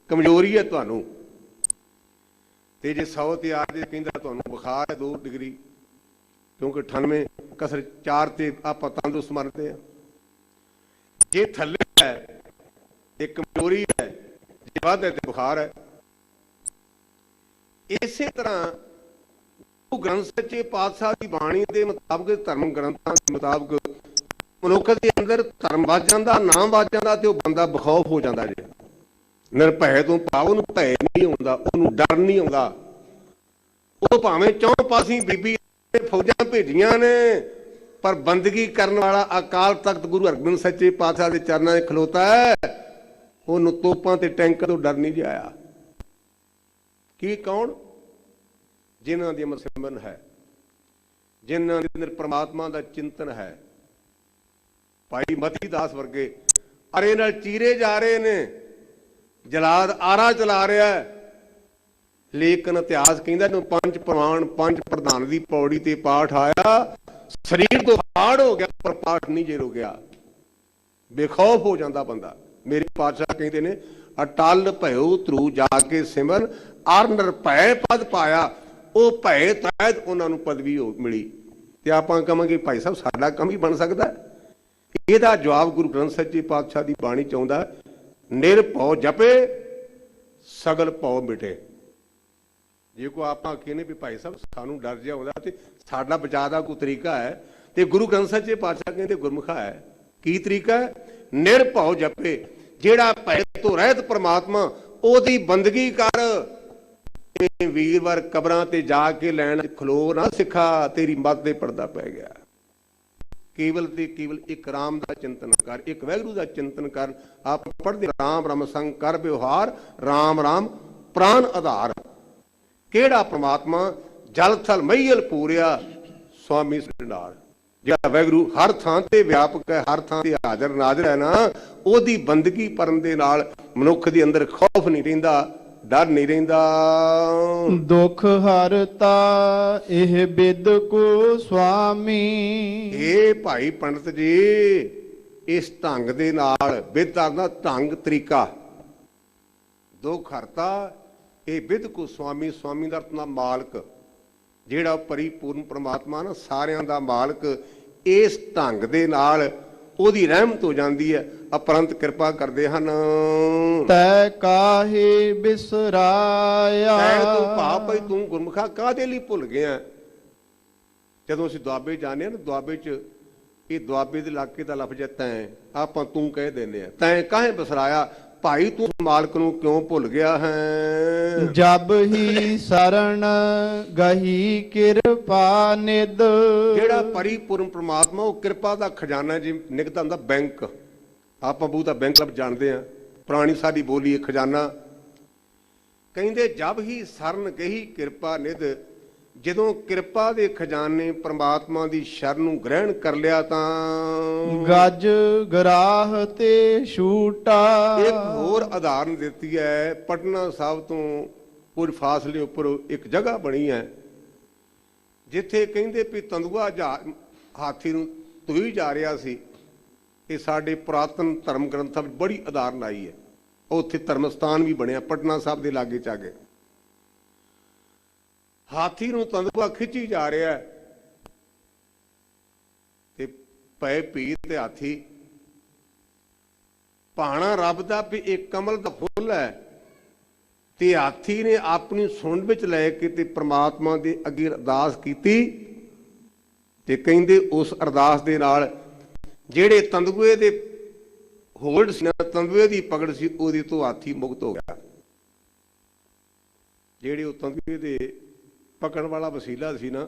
ਕਮਜ਼ੋਰੀ ਹੈ ਤੁਹਾਨੂੰ, ਤੇ ਜੇ 100 ਤੇ ਆ ਜੇ ਕਹਿੰਦਾ ਤੁਹਾਨੂੰ ਬੁਖਾਰ ਹੈ 2 ਡਿਗਰੀ, ਕਿਉਂਕਿ 98 ਕਸਰ 4 ਤੇ ਆਪਾਂ ਤੰਦਰੁਸਤ ਮੰਨਦੇ ਹਾਂ। ਜੇ ਥੱਲੇ ਹੈ ਇਹ ਕਮਜ਼ੋਰੀ ਹੈ, ਜੇ ਵੱਧ ਹੈ ਤੇ ਬੁਖਾਰ ਹੈ। ਇਸੇ ਤਰ੍ਹਾਂ ਗ੍ਰੰਥ ਸੱਚੇ ਪਾਤਸ਼ਾਹ ਦੀ ਬਾਣੀ ਦੇ ਮੁਤਾਬਕ, ਧਰਮ ਗ੍ਰੰਥਾਂ ਦੇ ਮੁਤਾਬਕ ਮਨੁੱਖ ਦੇ ਅੰਦਰ ਧਰਮ ਵੱਜ ਜਾਂਦਾ, ਨਾਮ ਵੱਜ ਜਾਂਦਾ ਤੇ ਉਹ ਬੰਦਾ ਬਖੌਫ ਹੋ ਜਾਂਦਾ। ਜੇ ਨਿਰਭੈ ਤੋਂ ਭਾਵ ਉਹਨੂੰ ਭੈ ਨਹੀਂ ਆਉਂਦਾ, ਉਹਨੂੰ ਡਰ ਨਹੀਂ ਆਉਂਦਾ। ਉਹ ਭਾਵੇਂ ਚੌਂ ਪਾਸੀਂ ਬੀਬੀ ਫੌਜਾਂ ਭੇਜੀਆਂ ਨੇ, ਪਰ ਬੰਦਗੀ ਕਰਨ ਵਾਲਾ ਅਕਾਲ ਤਖਤ ਗੁਰੂ ਹਰਗੋਬਿੰਦ ਸੱਚੇ ਪਾਤਸ਼ਾਹ ਦੇ ਚਰਨਾਂ 'ਚ ਖਲੋਤਾ ਹੈ, ਉਹਨੂੰ ਤੋਪਾਂ ਤੇ ਟੈਂਕਾਂ ਤੋਂ ਡਰ ਨਹੀਂ ਜਿਆਇਆ। ਕੀ ਕੌਣ? ਜਿਨ੍ਹਾਂ ਦੀ ਅੰਦਰ ਸਿਮਰਨ ਹੈ, ਜਿਨ੍ਹਾਂ ਦੇ ਅੰਦਰ ਪ੍ਰਮਾਤਮਾ ਦਾ ਚਿੰਤਨ ਹੈ। ਭਾਈ ਮਤੀ ਦਾਸ ਵਰਗੇ ਅਰੇ ਨਾਲ ਚੀਰੇ ਜਾ ਰਹੇ ਨੇ, ਜਲਾਦ ਆਰਾ ਚਲਾ ਰਿਹਾ ਹੈ, ਲੇਕਿਨ ਇਤਿਹਾਸ ਕਹਿੰਦਾ ਜਦੋਂ 5 ਪ੍ਰਮਾਣ 5 ਪ੍ਰਧਾਨ ਦੀ ਪੌੜੀ ਤੇ ਪਾਠ ਆਇਆ, ਸਰੀਰ ਤੋਂ ਹਾੜ ਹੋ ਗਿਆ ਪਰ ਪਾਠ ਨਹੀਂ ਜੇ ਰੁਕਿਆ। ਬੇਖੌਫ ਹੋ ਜਾਂਦਾ ਬੰਦਾ। ਮੇਰੇ ਪਾਤਸ਼ਾਹ ਕਹਿੰਦੇ ਨੇ ਅਟਲ ਭਇਓ ਧਰੂ ਜਾ ਕੇ ਸਿਮਰਨ ਅਰ ਨਿਰਭੈ ਪਦ ਪਾਇਆ। ਉਹ ਭੈ ਤਹਿਤ ਉਹਨਾਂ ਨੂੰ ਪਦਵੀ ਮਿਲੀ। ਤੇ ਆਪਾਂ ਕਹਾਂਗੇ ਭਾਈ ਸਾਹਿਬ ਸਾਡਾ ਕੰਮ ਹੀ ਬਣ ਸਕਦਾ? ਇਹਦਾ ਜਵਾਬ ਗੁਰੂ ਗ੍ਰੰਥ ਸੱਚੇ ਪਾਤਸ਼ਾਹ ਦੀ ਬਾਣੀ ਚ ਆਉਂਦਾ, ਨਿਰਭਉ ਜਪੇ ਸਗਲ ਭਉ ਮਿਟੇ। ਜੇ ਕੋ ਆਪਾਂ ਕਹਿੰਦੇ ਵੀ ਭਾਈ ਸਾਹਿਬ ਸਾਨੂੰ ਡਰ ਜਿਹਾ ਆਉਂਦਾ ਤੇ ਸਾਡਾ ਬਚਾਅ ਦਾ ਕੋਈ ਤਰੀਕਾ ਹੈ, ਤੇ ਗੁਰੂ ਗ੍ਰੰਥ ਸੱਚੇ ਪਾਤਸ਼ਾਹ ਕਹਿੰਦੇ ਗੁਰਮੁਖਾ ਹੈ। ਕੀ ਤਰੀਕਾ ਹੈ? ਨਿਰਭਉ ਜਪੇ। ਜਿਹੜਾ ਭੈ ਤੋਂ ਰਹਿਤ ਪ੍ਰਮਾਤਮਾ ਉਹਦੀ ਬੰਦਗੀ ਕਰ। ਵੀਰਵਾਰ ਕਬਰਾਂ ਤੇ ਜਾ ਕੇ ਲੈਣ ਖਲੋ ਨਾ ਸਿੱਖਾ, ਤੇਰੀ ਮੱਤ ਦੇ ਪਰਦਾ ਪੈ ਗਿਆ। ਕੇਵਲ ਤੇ ਕੇਵਲ ਇੱਕ ਰਾਮ ਦਾ ਚਿੰਤਨ ਕਰ, ਇੱਕ ਵਾਹਿਗੁਰੂ ਦਾ ਚਿੰਤਨ ਕਰ। ਆਪ ਪੜ੍ਹਦੇ ਰਾਮ ਰਮ ਸੰਗ ਕਰ ਵਿਵਹਾਰ, ਰਾਮ ਰਾਮ ਪ੍ਰਾਨ ਆਧਾਰ। ਕਿਹੜਾ ਪ੍ਰਮਾਤਮਾ? ਜਲ ਥਲ ਮਈਲ ਪੂਰਿਆ ਸੁਆਮੀ ਸੰਡਾਰ। ਜਿਹੜਾ ਵਾਹਿਗੁਰੂ ਹਰ ਥਾਂ ਤੇ ਵਿਆਪਕ ਹੈ, ਹਰ ਥਾਂ ਤੇ ਹਾਜ਼ਰ ਨਾਜ਼ਰ ਹੈ ਨਾ, ਉਹਦੀ ਬੰਦਗੀ ਕਰਨ ਦੇ ਨਾਲ ਮਨੁੱਖ ਦੇ ਅੰਦਰ ਖੌਫ ਨਹੀਂ ਰਹਿੰਦਾ, ਡਰ ਨਹੀਂ ਰਹਿੰਦਾ। ਦੁਖ ਹਰਤਾ ਇਹ ਬਿਦ ਕੋ ਸੁਆਮੀ। ਇਹ ਭਾਈ ਪੰਡਤ ਜੀ ਇਸ ਢੰਗ ਦੇ ਨਾਲ, ਬਿਦ ਦਾ ਢੰਗ ਤਰੀਕਾ, ਦੁਖ ਹਰਤਾ ਇਹ ਬਿਦ ਕੋ ਸੁਆਮੀ। ਸੁਆਮੀ ਦਾ ਅਰਥ ਮਾਲਕ, ਜਿਹੜਾ ਪਰਿਪੂਰਨ ਪ੍ਰਮਾਤਮਾ ਨਾ, ਸਾਰਿਆਂ ਦਾ ਮਾਲਕ। ਇਸ ਢੰਗ ਦੇ ਨਾਲ ਉਹਦੀ ਰਹਿਮਤ ਹੋ ਜਾਂਦੀ ਹੈ, ਅਪਰੰਤ ਕਿਰਪਾ ਕਰਦੇ ਹਨ। ਤੈ ਕਾਹੇ ਬਿਸਰਾਇਆ। ਤੂੰ ਭਾਵ ਭਾਈ ਤੂੰ ਗੁਰਮੁਖਾ ਕਾਹਦੇ ਲਈ ਭੁੱਲ ਗਿਆ? ਜਦੋਂ ਅਸੀਂ ਦੁਆਬੇ ਜਾਂਦੇ ਹਾਂ ਨਾ, ਦੁਆਬੇ 'ਚ ਇਹ ਦੁਆਬੇ ਦੇ ਇਲਾਕੇ ਦਾ ਲਫ਼ਜ਼ ਹੈ ਤੈਂ, ਆਪਾਂ ਤੂੰ ਕਹਿ ਦਿੰਦੇ ਆ। ਤੈਂ ਕਾਹੇ ਬਿਸਰਾਇਆ? ਭਾਈ ਤੂੰ ਮਾਲਕ ਨੂੰ ਕਿਉਂ ਭੁੱਲ ਗਿਆ ਹੈ? ਜਬ ਹੀ ਸਰਣ ਗਹੀ ਕਿਰਪਾ ਨਿਦ। ਜਿਹੜਾ ਪਰਿਪੂਰਨ ਪ੍ਰਮਾਤਮਾ ਉਹ ਕਿਰਪਾ ਦਾ ਖਜ਼ਾਨਾ ਜੀ ਨਿਕਲਦਾ ਹੁੰਦਾ ਬੈਂਕ। ਆਪਾਂ ਬਹੁਤਾ ਬੈਂਕ ਲਫ਼ਜ਼ ਜਾਣਦੇ ਹਾਂ, ਪੁਰਾਣੀ ਸਾਡੀ ਬੋਲੀ ਹੈ ਖਜ਼ਾਨਾ। ਕਹਿੰਦੇ ਜਬ ਹੀ ਸਰਨ ਗਹੀ ਕਿਰਪਾ ਨਿਦ। ਜਦੋਂ ਕਿਰਪਾ ਦੇ ਖਜ਼ਾਨੇ ਪ੍ਰਮਾਤਮਾ ਦੀ ਸ਼ਰਨ ਨੂੰ ਗ੍ਰਹਿਣ ਕਰ ਲਿਆ ਤਾਂ ਗੱਜ ਗਰਾਹ ਤੇ ਛੂਟਾ। ਇੱਕ ਹੋਰ ਉਦਾਹਰਨ ਦਿੱਤੀ ਹੈ। ਪਟਨਾ ਸਾਹਿਬ ਤੋਂ ਕੁਝ ਫਾਸਲੇ ਉੱਪਰ ਇੱਕ ਜਗ੍ਹਾ ਬਣੀ ਹੈ, ਜਿੱਥੇ ਕਹਿੰਦੇ ਵੀ ਤੰਦੂਆ ਹਾਥੀ ਨੂੰ ਧੋਈ ਜਾ ਰਿਹਾ ਸੀ। ਇਹ ਸਾਡੇ ਪੁਰਾਤਨ ਧਰਮ ਗ੍ਰੰਥਾਂ ਵਿੱਚ ਬੜੀ ਉਦਾਹਰਨ ਆਈ ਹੈ। ਉੱਥੇ ਧਰਮ ਸਥਾਨ ਵੀ ਬਣਿਆ ਪਟਨਾ ਸਾਹਿਬ ਦੇ ਲਾਗੇ ਚਾਗੇ। ਹਾਥੀ ਨੂੰ ਤੰਦੂਆ ਖਿੱਚੀ ਜਾ ਰਿਹਾ ਤੇ ਪਏ ਪੀਰ ਤੇ ਹਾਥੀ। ਭਾਣਾ ਰੱਬ ਦਾ ਵੀ ਇੱਕ ਕਮਲ ਦਾ ਫੁੱਲ ਹੈ ਤੇ ਹਾਥੀ ਨੇ ਆਪਣੀ ਸੁੰਡ ਵਿੱਚ ਲੈ ਕੇ ਤੇ ਪ੍ਰਮਾਤਮਾ ਦੇ ਅੱਗੇ ਅਰਦਾਸ ਕੀਤੀ ਤੇ ਕਹਿੰਦੇ ਉਸ ਅਰਦਾਸ ਦੇ ਨਾਲ ਜਿਹੜੇ ਤੰਦੂਏ ਦੇ ਹੋਲਡ ਸੀ ਨਾ, ਤੰਦੂਏ ਦੀ ਪਕੜ ਸੀ, ਉਹਦੇ ਤੋਂ ਹਾਥੀ ਮੁਕਤ ਹੋ ਗਿਆ। ਜਿਹੜੇ ਉਹ ਤੰਦੂਏ ਦੇ ਪਕੜ ਵਾਲਾ ਵਸੀਲਾ ਸੀ ਨਾ,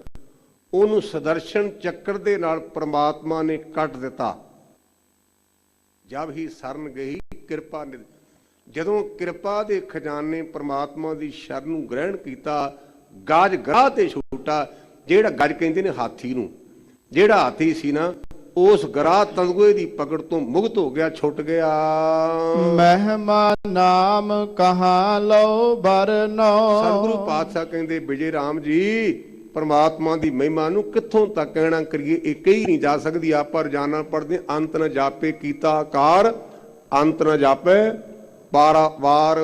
ਉਹਨੂੰ ਸੁਦਰਸ਼ਨ ਚੱਕਰ ਦੇ ਨਾਲ ਪ੍ਰਮਾਤਮਾ ਨੇ ਕੱਟ ਦਿੱਤਾ। ਜਬ ਹੀ ਸਰਨ ਗਈ ਕਿਰਪਾ ਨਿਧ, ਜਦੋਂ ਕਿਰਪਾ ਦੇ ਖਜ਼ਾਨੇ ਪ੍ਰਮਾਤਮਾ ਦੀ ਸ਼ਰਨ ਨੂੰ ਗ੍ਰਹਿਣ ਕੀਤਾ, ਗਾਜ ਗਰਾਹ ਤੇ ਛੂਟਾ। ਜਿਹੜਾ ਗੱਜ ਕਹਿੰਦੇ ਨੇ ਹਾਥੀ ਨੂੰ, ਜਿਹੜਾ ਹਾਥੀ ਸੀ ਨਾ, ਉਸ ਗਰਾਹ ਤੰਦੂਏ ਦੀ ਪਕੜ ਤੋਂ ਮੁਕਤ ਹੋ ਗਿਆ, ਛੁੱਟ ਗਿਆ। ਮਹਿਮਾ ਨਾਮ ਕਹਾਂ ਲਓ ਬਰਨੋ। ਸਤਿਗੁਰੂ ਪਾਤਸ਼ਾਹ ਕਹਿੰਦੇ ਵਿਜੇ ਰਾਮ ਜੀ, ਪਰਮਾਤਮਾ ਦੀ ਮਹਿਮਾ ਨੂੰ ਕਿੱਥੋਂ ਤੱਕ ਕਹਿਣਾ ਕਰੀਏ, ਇਹ ਕਹੀ ਨਹੀਂ ਜਾ ਸਕਦੀ। ਆਪਾਂ ਰੋਜ਼ਾਨਾ ਪੜ੍ਹਦੇ, ਅੰਤ ਨ ਜਾਪੇ ਕੀਤਾ ਆਕਾਰ, ਅੰਤ ਨ ਜਾਪੇ ਵਾਰ।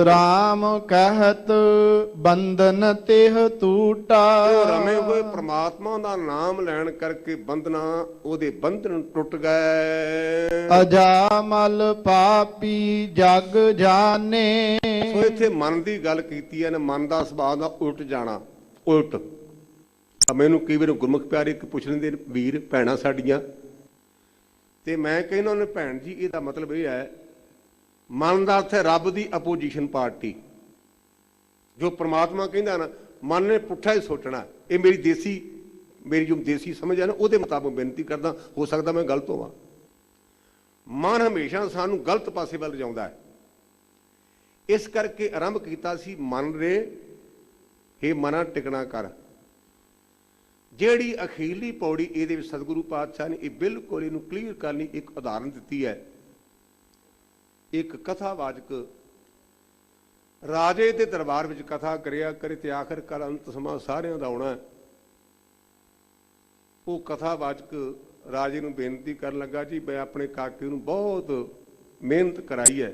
ਰਾਮ ਕਹਿਤ ਬੰਧਨ ਤਿਹ ਟੂਟਾ। ਰਮੇ ਹੋਏ ਪ੍ਰਮਾਤਮਾ ਦਾ ਨਾਮ ਲੈਣ ਕਰਕੇ ਬੰਧਨਾ, ਉਹਦੇ ਬੰਧਨ ਟੁੱਟ ਗਏ। ਅਜਾਮਲ ਪਾਪੀ ਜਗ ਜਾਣੇ। ਸੋ ਇੱਥੇ ਮਨ ਦੀ ਗੱਲ ਕੀਤੀ ਹੈ ਨਾ, ਮਨ ਦਾ ਸੁਭਾਅ ਦਾ ਉਲਟ ਜਾਣਾ। ਉਲਟ ਮੈਨੂੰ ਕਈ ਵਾਰ ਗੁਰਮੁਖ ਪਿਆਰੇ ਪੁੱਛਣ ਦੇ ਵੀਰ ਭੈਣਾਂ ਸਾਡੀਆਂ, ਤੇ ਮੈਂ ਕਹਿੰਦਾ ਉਹਨੇ ਭੈਣ ਜੀ ਇਹਦਾ ਮਤਲਬ ਇਹ ਹੈ, ਮਨ ਦਾ ਅਰਥ ਹੈ ਰੱਬ ਦੀ ਅਪੋਜੀਸ਼ਨ ਪਾਰਟੀ। ਜੋ ਪ੍ਰਮਾਤਮਾ ਕਹਿੰਦਾ ਨਾ, ਮਨ ਨੇ ਪੁੱਠਾ ਹੀ ਸੋਚਣਾ। ਇਹ ਮੇਰੀ ਜੋ ਦੇਸੀ ਸਮਝ ਹੈ ਨਾ, ਉਹਦੇ ਮੁਤਾਬਕ ਬੇਨਤੀ ਕਰਦਾ। ਹੋ ਸਕਦਾ ਮੈਂ ਗਲਤ ਹੋਵਾਂ। ਮਨ ਹਮੇਸ਼ਾ ਸਾਨੂੰ ਗਲਤ ਪਾਸੇ ਵੱਲ ਲਿਜਾਉਂਦਾ ਹੈ। ਇਸ ਕਰਕੇ ਆਰੰਭ ਕੀਤਾ ਸੀ ਮਨ ਰੇ, ਇਹ ਮਨਾ ਟਿਕਣਾ ਕਰ। ਜਿਹੜੀ ਅਖੀਰਲੀ ਪੌੜੀ ਇਹਦੇ ਵਿੱਚ ਸਤਿਗੁਰੂ ਪਾਤਸ਼ਾਹ ਨੇ ਇਹ ਬਿਲਕੁਲ ਇਹਨੂੰ ਕਲੀਅਰ ਕਰਨੀ ਇੱਕ ਉਦਾਹਰਨ ਦਿੱਤੀ ਹੈ। ਇੱਕ ਕਥਾਵਾਚਕ ਰਾਜੇ ਦੇ ਦਰਬਾਰ ਵਿੱਚ ਕਥਾ ਕਰਿਆ ਕਰੇ ਤੇ ਆਖਿਰਕਾਰ ਅੰਤ ਸਮਾਂ ਸਾਰਿਆਂ ਦਾ ਆਉਣਾ। ਉਹ ਕਥਾਵਾਚਕ ਰਾਜੇ ਨੂੰ ਬੇਨਤੀ ਕਰਨ ਲੱਗਾ, ਜੀ ਮੈਂ ਆਪਣੇ ਕਾਕੇ ਨੂੰ ਬਹੁਤ ਮਿਹਨਤ ਕਰਾਈ ਹੈ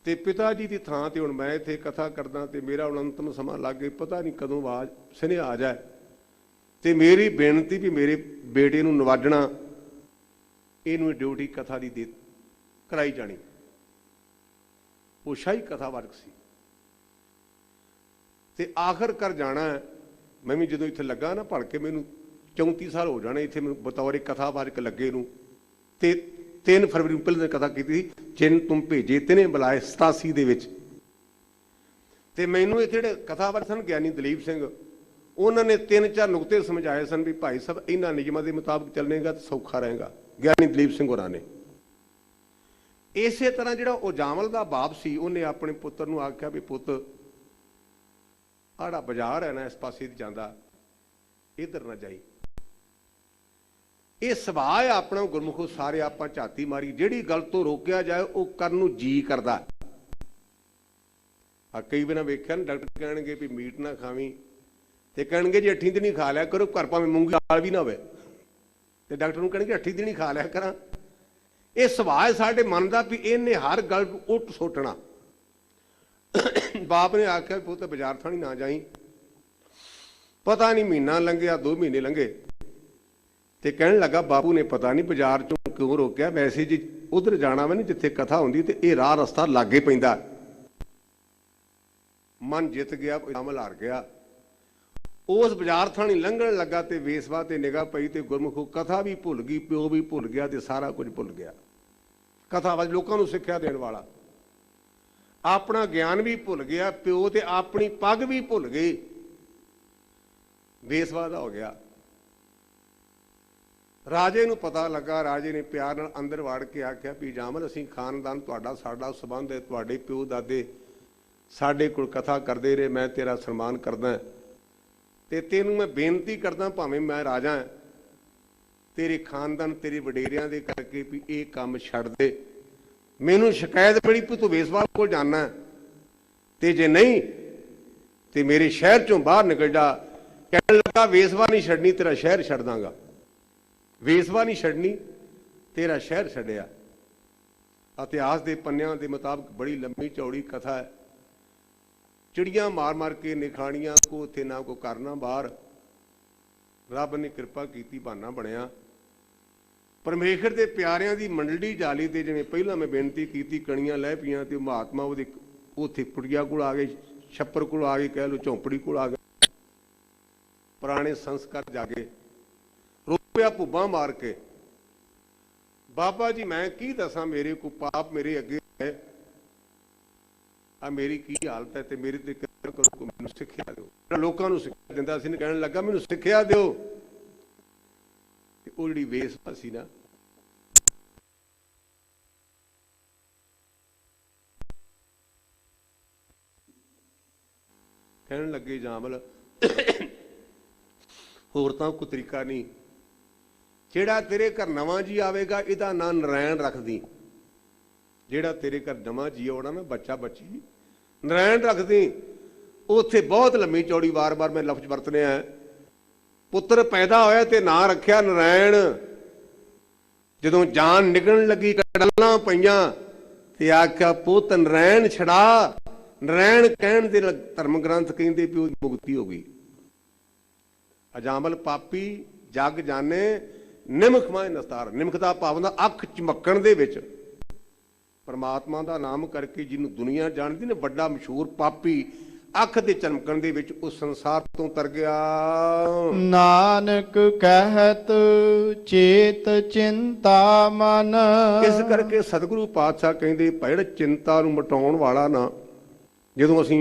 ਤੇ ਪਿਤਾ ਜੀ ਦੀ ਥਾਂ ਤੇ ਹੁਣ ਮੈਂ ਇੱਥੇ ਕਥਾ ਕਰਦਾ ਤੇ ਮੇਰਾ ਹੁਣ ਅੰਤਮ ਸਮਾਂ ਲੱਗ ਗਿਆ, ਪਤਾ ਨਹੀਂ ਕਦੋਂ ਆਵਾਜ਼ ਸੁਨੇਹਾ ਆ ਜਾਏ, ਤੇ ਮੇਰੀ ਬੇਨਤੀ ਵੀ ਮੇਰੇ ਬੇਟੇ ਨੂੰ ਨਵਾਜਣਾ, ਇਹਨੂੰ ਡਿਊਟੀ ਕਥਾ ਦੀ ਦੇ ਕਰਾਈ ਜਾਣੀ। ਉਹ ਸ਼ਾਹੀ ਕਥਾਵਾਚਕ ਸੀ ਤੇ ਆਖਰ ਕਰ ਜਾਣਾ। ਮੈਂ ਵੀ ਜਦੋਂ ਇੱਥੇ ਲੱਗਾ ਨਾ ਪੜ੍ਹ ਕੇ, ਮੈਨੂੰ 34 ਸਾਲ ਹੋ ਜਾਣੇ ਇੱਥੇ ਮੈਨੂੰ ਬਤੌਰ ਕਥਾਵਾਚਕ ਲੱਗੇ ਨੂੰ। ਤੇ 3 ਫਰਵਰੀ ਨੂੰ ਪਹਿਲਾਂ ਕਥਾ ਕੀਤੀ ਸੀ, ਜਿਨ ਤੁਮ ਭੇਜੇ ਤਿਨੇ ਬੁਲਾਏ 87 ਦੇ ਵਿੱਚ। ਤੇ ਮੈਨੂੰ ਇੱਥੇ ਜਿਹੜੇ ਕਥਾਵਾਚਕ ਸਨ ਗਿਆਨੀ ਦਲੀਪ ਸਿੰਘ, ਉਹਨਾਂ ਨੇ 3-4 ਨੁਕਤੇ ਸਮਝਾਏ ਸਨ ਵੀ ਭਾਈ ਸਾਹਿਬ ਇਹਨਾਂ ਨਿਯਮਾਂ ਦੇ ਮੁਤਾਬਕ ਚੱਲੇਗਾ ਤਾਂ ਸੌਖਾ ਰਹੇਗਾ। ਗਿਆਨੀ ਦਲੀਪ ਸਿੰਘ ਹੋਰਾਂ ਨੇ ਇਸੇ ਤਰ੍ਹਾਂ ਜਿਹੜਾ ਉਹ ਜਾਮਲ ਦਾ ਬਾਪ ਸੀ, ਉਹਨੇ ਆਪਣੇ ਪੁੱਤਰ ਨੂੰ ਆਖਿਆ ਵੀ ਪੁੱਤ ਆੜਾ ਬਾਜ਼ਾਰ ਹੈ ਨਾ, ਇਸ ਪਾਸੇ ਦੀ ਜਾਂਦਾ, ਇੱਧਰ ਨਾ ਜਾਈ। ਇਹ ਸੁਭਾਅ ਹੈ ਆਪਣਾ ਗੁਰਮੁਖੋ ਸਾਰੇ ਆਪਾਂ ਝਾਤੀ ਮਾਰੀ। ਜਿਹੜੀ ਗੱਲ ਤੋਂ ਰੋਕਿਆ ਜਾਏ ਉਹ ਕਰਨ ਨੂੰ ਜੀ ਕਰਦਾ। ਆ ਕਈ ਵਾਰ ਵੇਖਿਆ ਨਾ, ਡਾਕਟਰ ਕਹਿਣਗੇ ਵੀ ਮੀਟ ਨਾ ਖਾਵੀਂ, ਤੇ ਕਹਿਣਗੇ ਜੀ 8 ਦਿਨ ਹੀ ਖਾ ਲਿਆ ਕਰੋ, ਘਰ ਭਾਵੇਂ ਮੂੰਗੀ ਦਾਲ ਵੀ ਨਾ ਹੋਵੇ, ਤੇ ਡਾਕਟਰ ਨੂੰ ਕਹਿਣਗੇ 8 ਦਿਨ ਹੀ ਖਾ ਲਿਆ ਕਰਾਂ। ਇਹ ਸੁਭਾਅ ਸਾਡੇ ਮਨ ਦਾ ਵੀ ਇਹਨੇ ਹਰ ਗੱਲ ਨੂੰ ਉਲਟ ਸੋਚਣਾ। ਬਾਪ ਨੇ ਆਖਿਆ ਪੁੱਤ ਬਾਜ਼ਾਰ ਥਾਣੀ ਨਾ ਜਾਈ। ਪਤਾ ਨਹੀਂ ਮਹੀਨਾ ਲੰਘਿਆ, 2 ਮਹੀਨੇ ਲੰਘੇ, ਤੇ ਕਹਿਣ ਲੱਗਾ ਬਾਪੂ ਨੇ ਪਤਾ ਨਹੀਂ ਬਾਜ਼ਾਰ ਚੋਂ ਕਿਉਂ ਰੋਕਿਆ, ਵੈਸੇ ਜੀ ਉਧਰ ਜਾਣਾ ਵਾ ਨਹੀਂ ਜਿੱਥੇ ਕਥਾ ਹੁੰਦੀ, ਤੇ ਇਹ ਰਾਹ ਰਸਤਾ ਲਾਗੇ ਪੈਂਦਾ। ਮਨ ਜਿੱਤ ਗਿਆ, ਅਮਲ ਹਾਰ ਗਿਆ। ਉਸ ਬਾਜ਼ਾਰ ਥਾਣੀ ਲੰਘਣ ਲੱਗਾ ਤੇ ਵੇਸਵਾ ਤੇ ਨਿਗਾਹ ਪਈ ਤੇ ਗੁਰਮੁਖੋ ਕਥਾ ਵੀ ਭੁੱਲ ਗਈ, ਪਿਓ ਵੀ ਭੁੱਲ ਗਿਆ, ਤੇ ਸਾਰਾ ਕੁਝ ਭੁੱਲ ਗਿਆ। ਕਥਾ ਵਜ ਲੋਕਾਂ ਨੂੰ ਸਿੱਖਿਆ ਦੇਣ ਵਾਲਾ, ਆਪਣਾ ਗਿਆਨ ਵੀ ਭੁੱਲ ਗਿਆ, ਪਿਓ ਤੇ ਆਪਣੀ ਪੱਗ ਵੀ ਭੁੱਲ ਗਏ, ਵੇਸਵਾ ਦਾ ਹੋ ਗਿਆ। ਰਾਜੇ ਨੂੰ ਪਤਾ ਲੱਗਾ। ਰਾਜੇ ਨੇ ਪਿਆਰ ਨਾਲ ਅੰਦਰ ਵਾੜ ਕੇ ਆਖਿਆ ਵੀ ਜਾਮਲ ਅਸੀਂ ਖਾਨਦਾਨ ਤੁਹਾਡਾ ਸਾਡਾ ਸੰਬੰਧ ਹੈ, ਤੁਹਾਡੇ ਪਿਓ ਦਾਦੇ ਸਾਡੇ ਕੋਲ ਕਥਾ ਕਰਦੇ ਰਹੇ, ਮੈਂ ਤੇਰਾ ਸਨਮਾਨ ਕਰਦਾ ਤੇ ਤੈਨੂੰ ਮੈਂ ਬੇਨਤੀ ਕਰਦਾ, ਭਾਵੇਂ ਮੈਂ ਰਾਜਾ ਤੇਰੇ ਖਾਨਦਾਨ ਤੇਰੇ ਵਡੇਰਿਆਂ ਦੇ ਕਰਕੇ ਵੀ ਇਹ ਕੰਮ ਛੱਡ ਦੇ। ਮੈਨੂੰ ਸ਼ਿਕਾਇਤ ਬੜੀ ਵੀ ਤੂੰ ਵੇਸਵਾ ਕੋਲ ਜਾਣਾ, ਤੇ ਜੇ ਨਹੀਂ ਤੇ ਮੇਰੇ ਸ਼ਹਿਰ ਚੋਂ ਬਾਹਰ ਨਿਕਲ ਜਾ। ਕਹਿਣ ਲੱਗਾ ਵੇਸਵਾ ਨਹੀਂ ਛੱਡਣੀ, ਤੇਰਾ ਸ਼ਹਿਰ ਛੱਡ ਦਾਂਗਾ। ਵੇਸਵਾ ਨਹੀਂ ਛੱਡਣੀ, ਤੇਰਾ ਸ਼ਹਿਰ ਛੱਡਿਆ। ਇਤਿਹਾਸ ਦੇ ਪੰਨਿਆਂ ਦੇ ਮੁਤਾਬਕ ਬੜੀ ਲੰਮੀ ਚੌੜੀ ਕਥਾ ਹੈ। ਚਿੜੀਆਂ ਮਾਰ ਮਾਰ ਕੇ ਨਿਖਾਣੀਆਂ ਕੋ ਉੱਥੇ ਨਾ ਕੋ ਕਰਨਾ ਬਾਹਰ। ਰੱਬ ਨੇ ਕਿਰਪਾ ਕੀਤੀ, ਬਹਾਨਾ ਬਣਿਆ। ਪਰਮੇਸ਼ਰ ਦੇ ਪਿਆਰਿਆਂ ਦੀ ਮੰਡਲੀ ਜਾਲੀ ਤੇ, ਜਿਵੇਂ ਪਹਿਲਾਂ ਮੈਂ ਬੇਨਤੀ ਕੀਤੀ, ਕਣੀਆਂ ਲੈ ਪਈਆਂ ਤੇ ਮਹਾਤਮਾ ਉਹਦੇ ਉੱਥੇ ਕੁੜੀਆਂ ਕੋਲ ਆ ਗਏ, ਛੱਪਰ ਕੋਲ ਆ ਗਏ, ਕਹਿ ਲਓ ਝੌਂਪੜੀ ਕੋਲ ਆ ਗਏ, ਪੁਰਾਣੇ ਸੰਸਕਾਰ ਜਾਗੇ, ਰੋਪਿਆ ਭੁੱਬਾਂ ਮਾਰ ਕੇ, ਬਾਬਾ ਜੀ ਮੈਂ ਕੀ ਦੱਸਾਂ, ਮੇਰੇ ਕੋ ਪਾਪ ਮੇਰੇ ਅੱਗੇ ਹੈ, ਆ ਮੇਰੀ ਕੀ ਹਾਲਤ ਹੈ, ਤੇ ਮੇਰੇ ਤੇ ਕਿਰਪਾ ਕਰੋ, ਮੈਨੂੰ ਸਿੱਖਿਆ ਦਿਓ। ਜਿਹੜਾ ਲੋਕਾਂ ਨੂੰ ਸਿੱਖਿਆ ਦਿੰਦਾ ਸੀ, ਕਹਿਣ ਲੱਗਾ ਮੈਨੂੰ ਸਿੱਖਿਆ ਦਿਓ, ਤੇ ਉਹ ਜਿਹੜੀ ਵੇਸਵਾ ਸੀ ਨਾ, ਕਹਿਣ ਲੱਗੇ ਜਾਮਲ ਹੋਰ ਤਾਂ ਕੋਈ ਤਰੀਕਾ ਨਹੀਂ, ਜਿਹੜਾ ਤੇਰੇ ਘਰ ਨਵਾਂ ਜੀ ਆਵੇਗਾ ਇਹਦਾ ਨਾਂ ਨਰਾਇਣ ਰੱਖਦੀ, ਜਿਹੜਾ ਤੇਰੇ ਘਰ ਨਵਾਂ ਜੀ ਆਉਣਾ ਨਾ, ਬੱਚਾ ਬੱਚੀ, ਨਰਾਇਣ ਰੱਖਦੀ। ਉੱਥੇ ਬਹੁਤ ਲੰਮੀ ਚੌੜੀ ਵਾਰ-ਵਾਰ ਮੈਂ ਲਫ਼ਜ਼ ਵਰਤਨੇ ਆ, ਪੁੱਤਰ ਪੈਦਾ ਹੋਇਆ ਤੇ ਨਾਂ ਰੱਖਿਆ ਨਰਾਇਣ। ਜਦੋਂ ਜਾਨ ਨਿਕਲਣ ਲੱਗੀ, ਕੜਲਾਂ ਪਈਆਂ, ਤੇ ਆਖਿਆ ਪੁੱਤ ਨਰਾਇਣ ਛੜਾ। ਨਰਾਇਣ ਕਹਿਣ ਦੇ ਧਰਮ ਗ੍ਰੰਥ ਕਹਿੰਦੇ ਵੀ ਉਹਦੀ ਮੁਕਤੀ ਹੋ ਗਈ। ਅਜਾਮਲ ਪਾਪੀ ਜਗ ਜਾਣੇ ਨਿਮਖ ਮਾਏ ਨਸਤਾਰ, ਨਿਮਖ ਦਾ ਭਾਵ ਦਾ ਅੱਖ ਚਮਕਣ ਦੇ ਵਿੱਚ, ਪਰਮਾਤਮਾ ਦਾ ਨਾਮ ਕਰਕੇ ਜਿਹਨੂੰ ਦੁਨੀਆ ਜਾਣਦੀ ਨੇ, ਵੱਡਾ ਮਸ਼ਹੂਰ ਪਾਪੀ ਅੱਖ ਦੇ ਚਮਕਣ ਦੇ ਵਿੱਚ ਉਸ ਸੰਸਾਰ ਤੋਂ ਤਰ ਗਿਆ। ਨਾਨਕ ਕਹਿਤ ਚੇਤ ਚਿੰਤਾ ਮਨ। ਇਸ ਕਰਕੇ ਸਤਿਗੁਰੂ ਪਾਤਸ਼ਾਹ ਕਹਿੰਦੇ ਭੈੜ ਚਿੰਤਾ ਨੂੰ ਮਿਟਾਉਣ ਵਾਲਾ ਨਾ। ਜਦੋਂ ਅਸੀਂ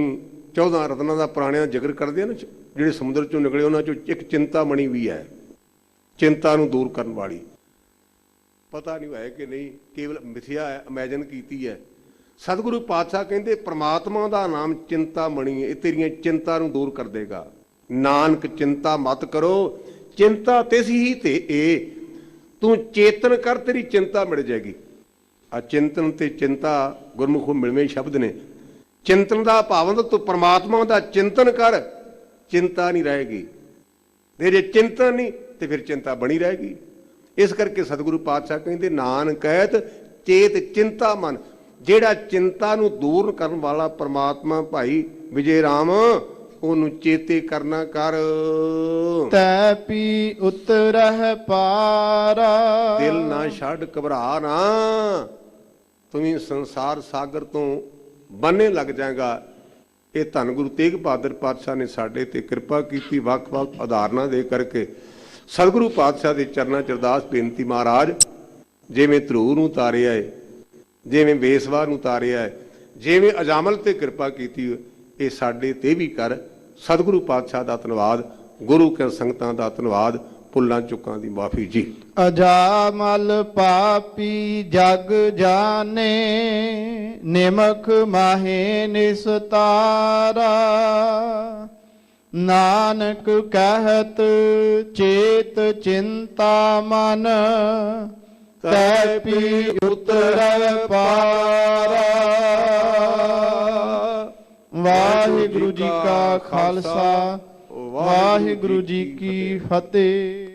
14 ਰਤਨਾਂ ਦਾ ਪੁਰਾਣਿਆਂ ਜ਼ਿਕਰ ਕਰਦੇ ਆ ਨਾ, ਜਿਹੜੇ ਸਮੁੰਦਰ ਚੋਂ ਨਿਕਲੇ, ਉਹਨਾਂ ਚੋਂ ਇੱਕ ਚਿੰਤਾਮਣੀ ਵੀ ਹੈ, ਚਿੰਤਾ ਨੂੰ ਦੂਰ ਕਰਨ ਵਾਲੀ। ਪਤਾ ਨਹੀਂ ਹੈ ਕਿ ਨਹੀਂ, ਕੇਵਲ ਮਿਥਿਆ ਹੈ, ਇਮੈਜਿਨ ਕੀਤੀ ਹੈ। ਸਤਿਗੁਰੂ ਪਾਤਸ਼ਾਹ ਕਹਿੰਦੇ ਪ੍ਰਮਾਤਮਾ ਦਾ ਨਾਮ ਚਿੰਤਾਮਣੀ ਹੈ, ਇਹ ਤੇਰੀਆਂ ਚਿੰਤਾ ਨੂੰ ਦੂਰ ਕਰ ਦੇਗਾ। ਨਾਨਕ ਚਿੰਤਾ ਮਤ ਕਰੋ, ਚਿੰਤਾ ਤਿਸ ਹੀ ਤੇ ਇਹ, ਤੂੰ ਚੇਤਨ ਕਰ, ਤੇਰੀ ਚਿੰਤਾ ਮਿਟ ਜਾਏਗੀ। ਆ ਚਿੰਤਨ ਤੇ ਚਿੰਤਾ ਗੁਰਮੁਖੋਂ ਮਿਲਵੇਂ ਸ਼ਬਦ ਨੇ। ਚਿੰਤਨ ਦਾ ਭਾਵ ਤੂੰ ਪਰਮਾਤਮਾ ਦਾ ਚਿੰਤਨ ਕਰ, ਚਿੰਤਾ ਨਹੀਂ ਰਹੇਗੀ। ਤੇ ਜੇ ਚਿੰਤਨ ਨਹੀਂ ਤੇ ਫਿਰ ਚਿੰਤਾ ਬਣੀ ਰਹੇਗੀ। ਇਸ ਕਰਕੇ ਸਤਿਗੁਰੂ ਪਾਤਸ਼ਾਹ ਕਹਿੰਦੇ ਨਾਨਕ ਕਹਿਤ ਚੇਤ ਚਿੰਤਾ ਮਨ, ਜਿਹੜਾ ਚਿੰਤਾ ਨੂੰ ਦੂਰ ਕਰਨ ਵਾਲਾ ਪਰਮਾਤਮਾ ਭਾਈ ਵਿਜੇ ਰਾਮ, ਉਹਨੂੰ ਚੇਤੇ ਕਰਨਾ ਕਰ। ਤੈ ਪੀ ਉਤਰਹਿ ਪਾਰਾ, ਦਿਲ ਨਾ ਛੱਡ, ਘਬਰਾ ਨਾ, ਤੂੰ ਸੰਸਾਰ ਸਾਗਰ ਤੋਂ ਬੰਨੇ ਲੱਗ ਜਾਏਗਾ। ਇਹ ਧੰਨ ਗੁਰੂ ਤੇਗ ਬਹਾਦਰ ਪਾਤਸ਼ਾਹ ਨੇ ਸਾਡੇ ਤੇ ਕਿਰਪਾ ਕੀਤੀ, ਵੱਖ-ਵੱਖ ਉਦਾਹਰਨਾਂ ਦੇ ਕਰਕੇ। ਸਤਿਗੁਰੂ ਪਾਤਸ਼ਾਹ ਦੇ ਚਰਨਾਂ 'ਚ ਅਰਦਾਸ ਬੇਨਤੀ, ਮਹਾਰਾਜ ਜਿਵੇਂ ਧਰੂ ਨੂੰ ਤਾਰਿਆ ਹੈ, ਜਿਵੇਂ ਵੇਸਵਾ ਨੂੰ ਤਾਰਿਆ ਹੈ, ਜਿਵੇਂ ਅਜਾਮਲ ਤੇ ਕਿਰਪਾ ਕੀਤੀ, ਇਹ ਸਾਡੇ ਤੇ ਵੀ ਕਰ। ਸਤਿਗੁਰੂ ਪਾਤਸ਼ਾਹ ਦਾ ਧੰਨਵਾਦ, ਗੁਰੂ ਕੇ ਸੰਗਤਾਂ ਦਾ ਧੰਨਵਾਦ, ਭੁੱਲਾਂ ਚੁੱਕਾਂ ਦੀ ਮਾਫੀ ਜੀ। ਅਜਾਮਲ ਪਾਪੀ ਜਗ ਜਾਣੇ, ਨਿਮਖ ਮਾਹੇ ਨਿਸਤਾਰਾ। ਨਾਨਕ ਕਹਿਤ ਚੇਤ ਚਿੰਤਾ ਮਨ, ਤੈ ਪੀ ਉਤਰੈ ਪਾਰਾ। ਵਾਹਿਗੁਰੂ ਜੀ ਕਾ ਖਾਲਸਾ, ਵਾਹਿਗੁਰੂ ਜੀ ਕੀ ਫਤਿਹ।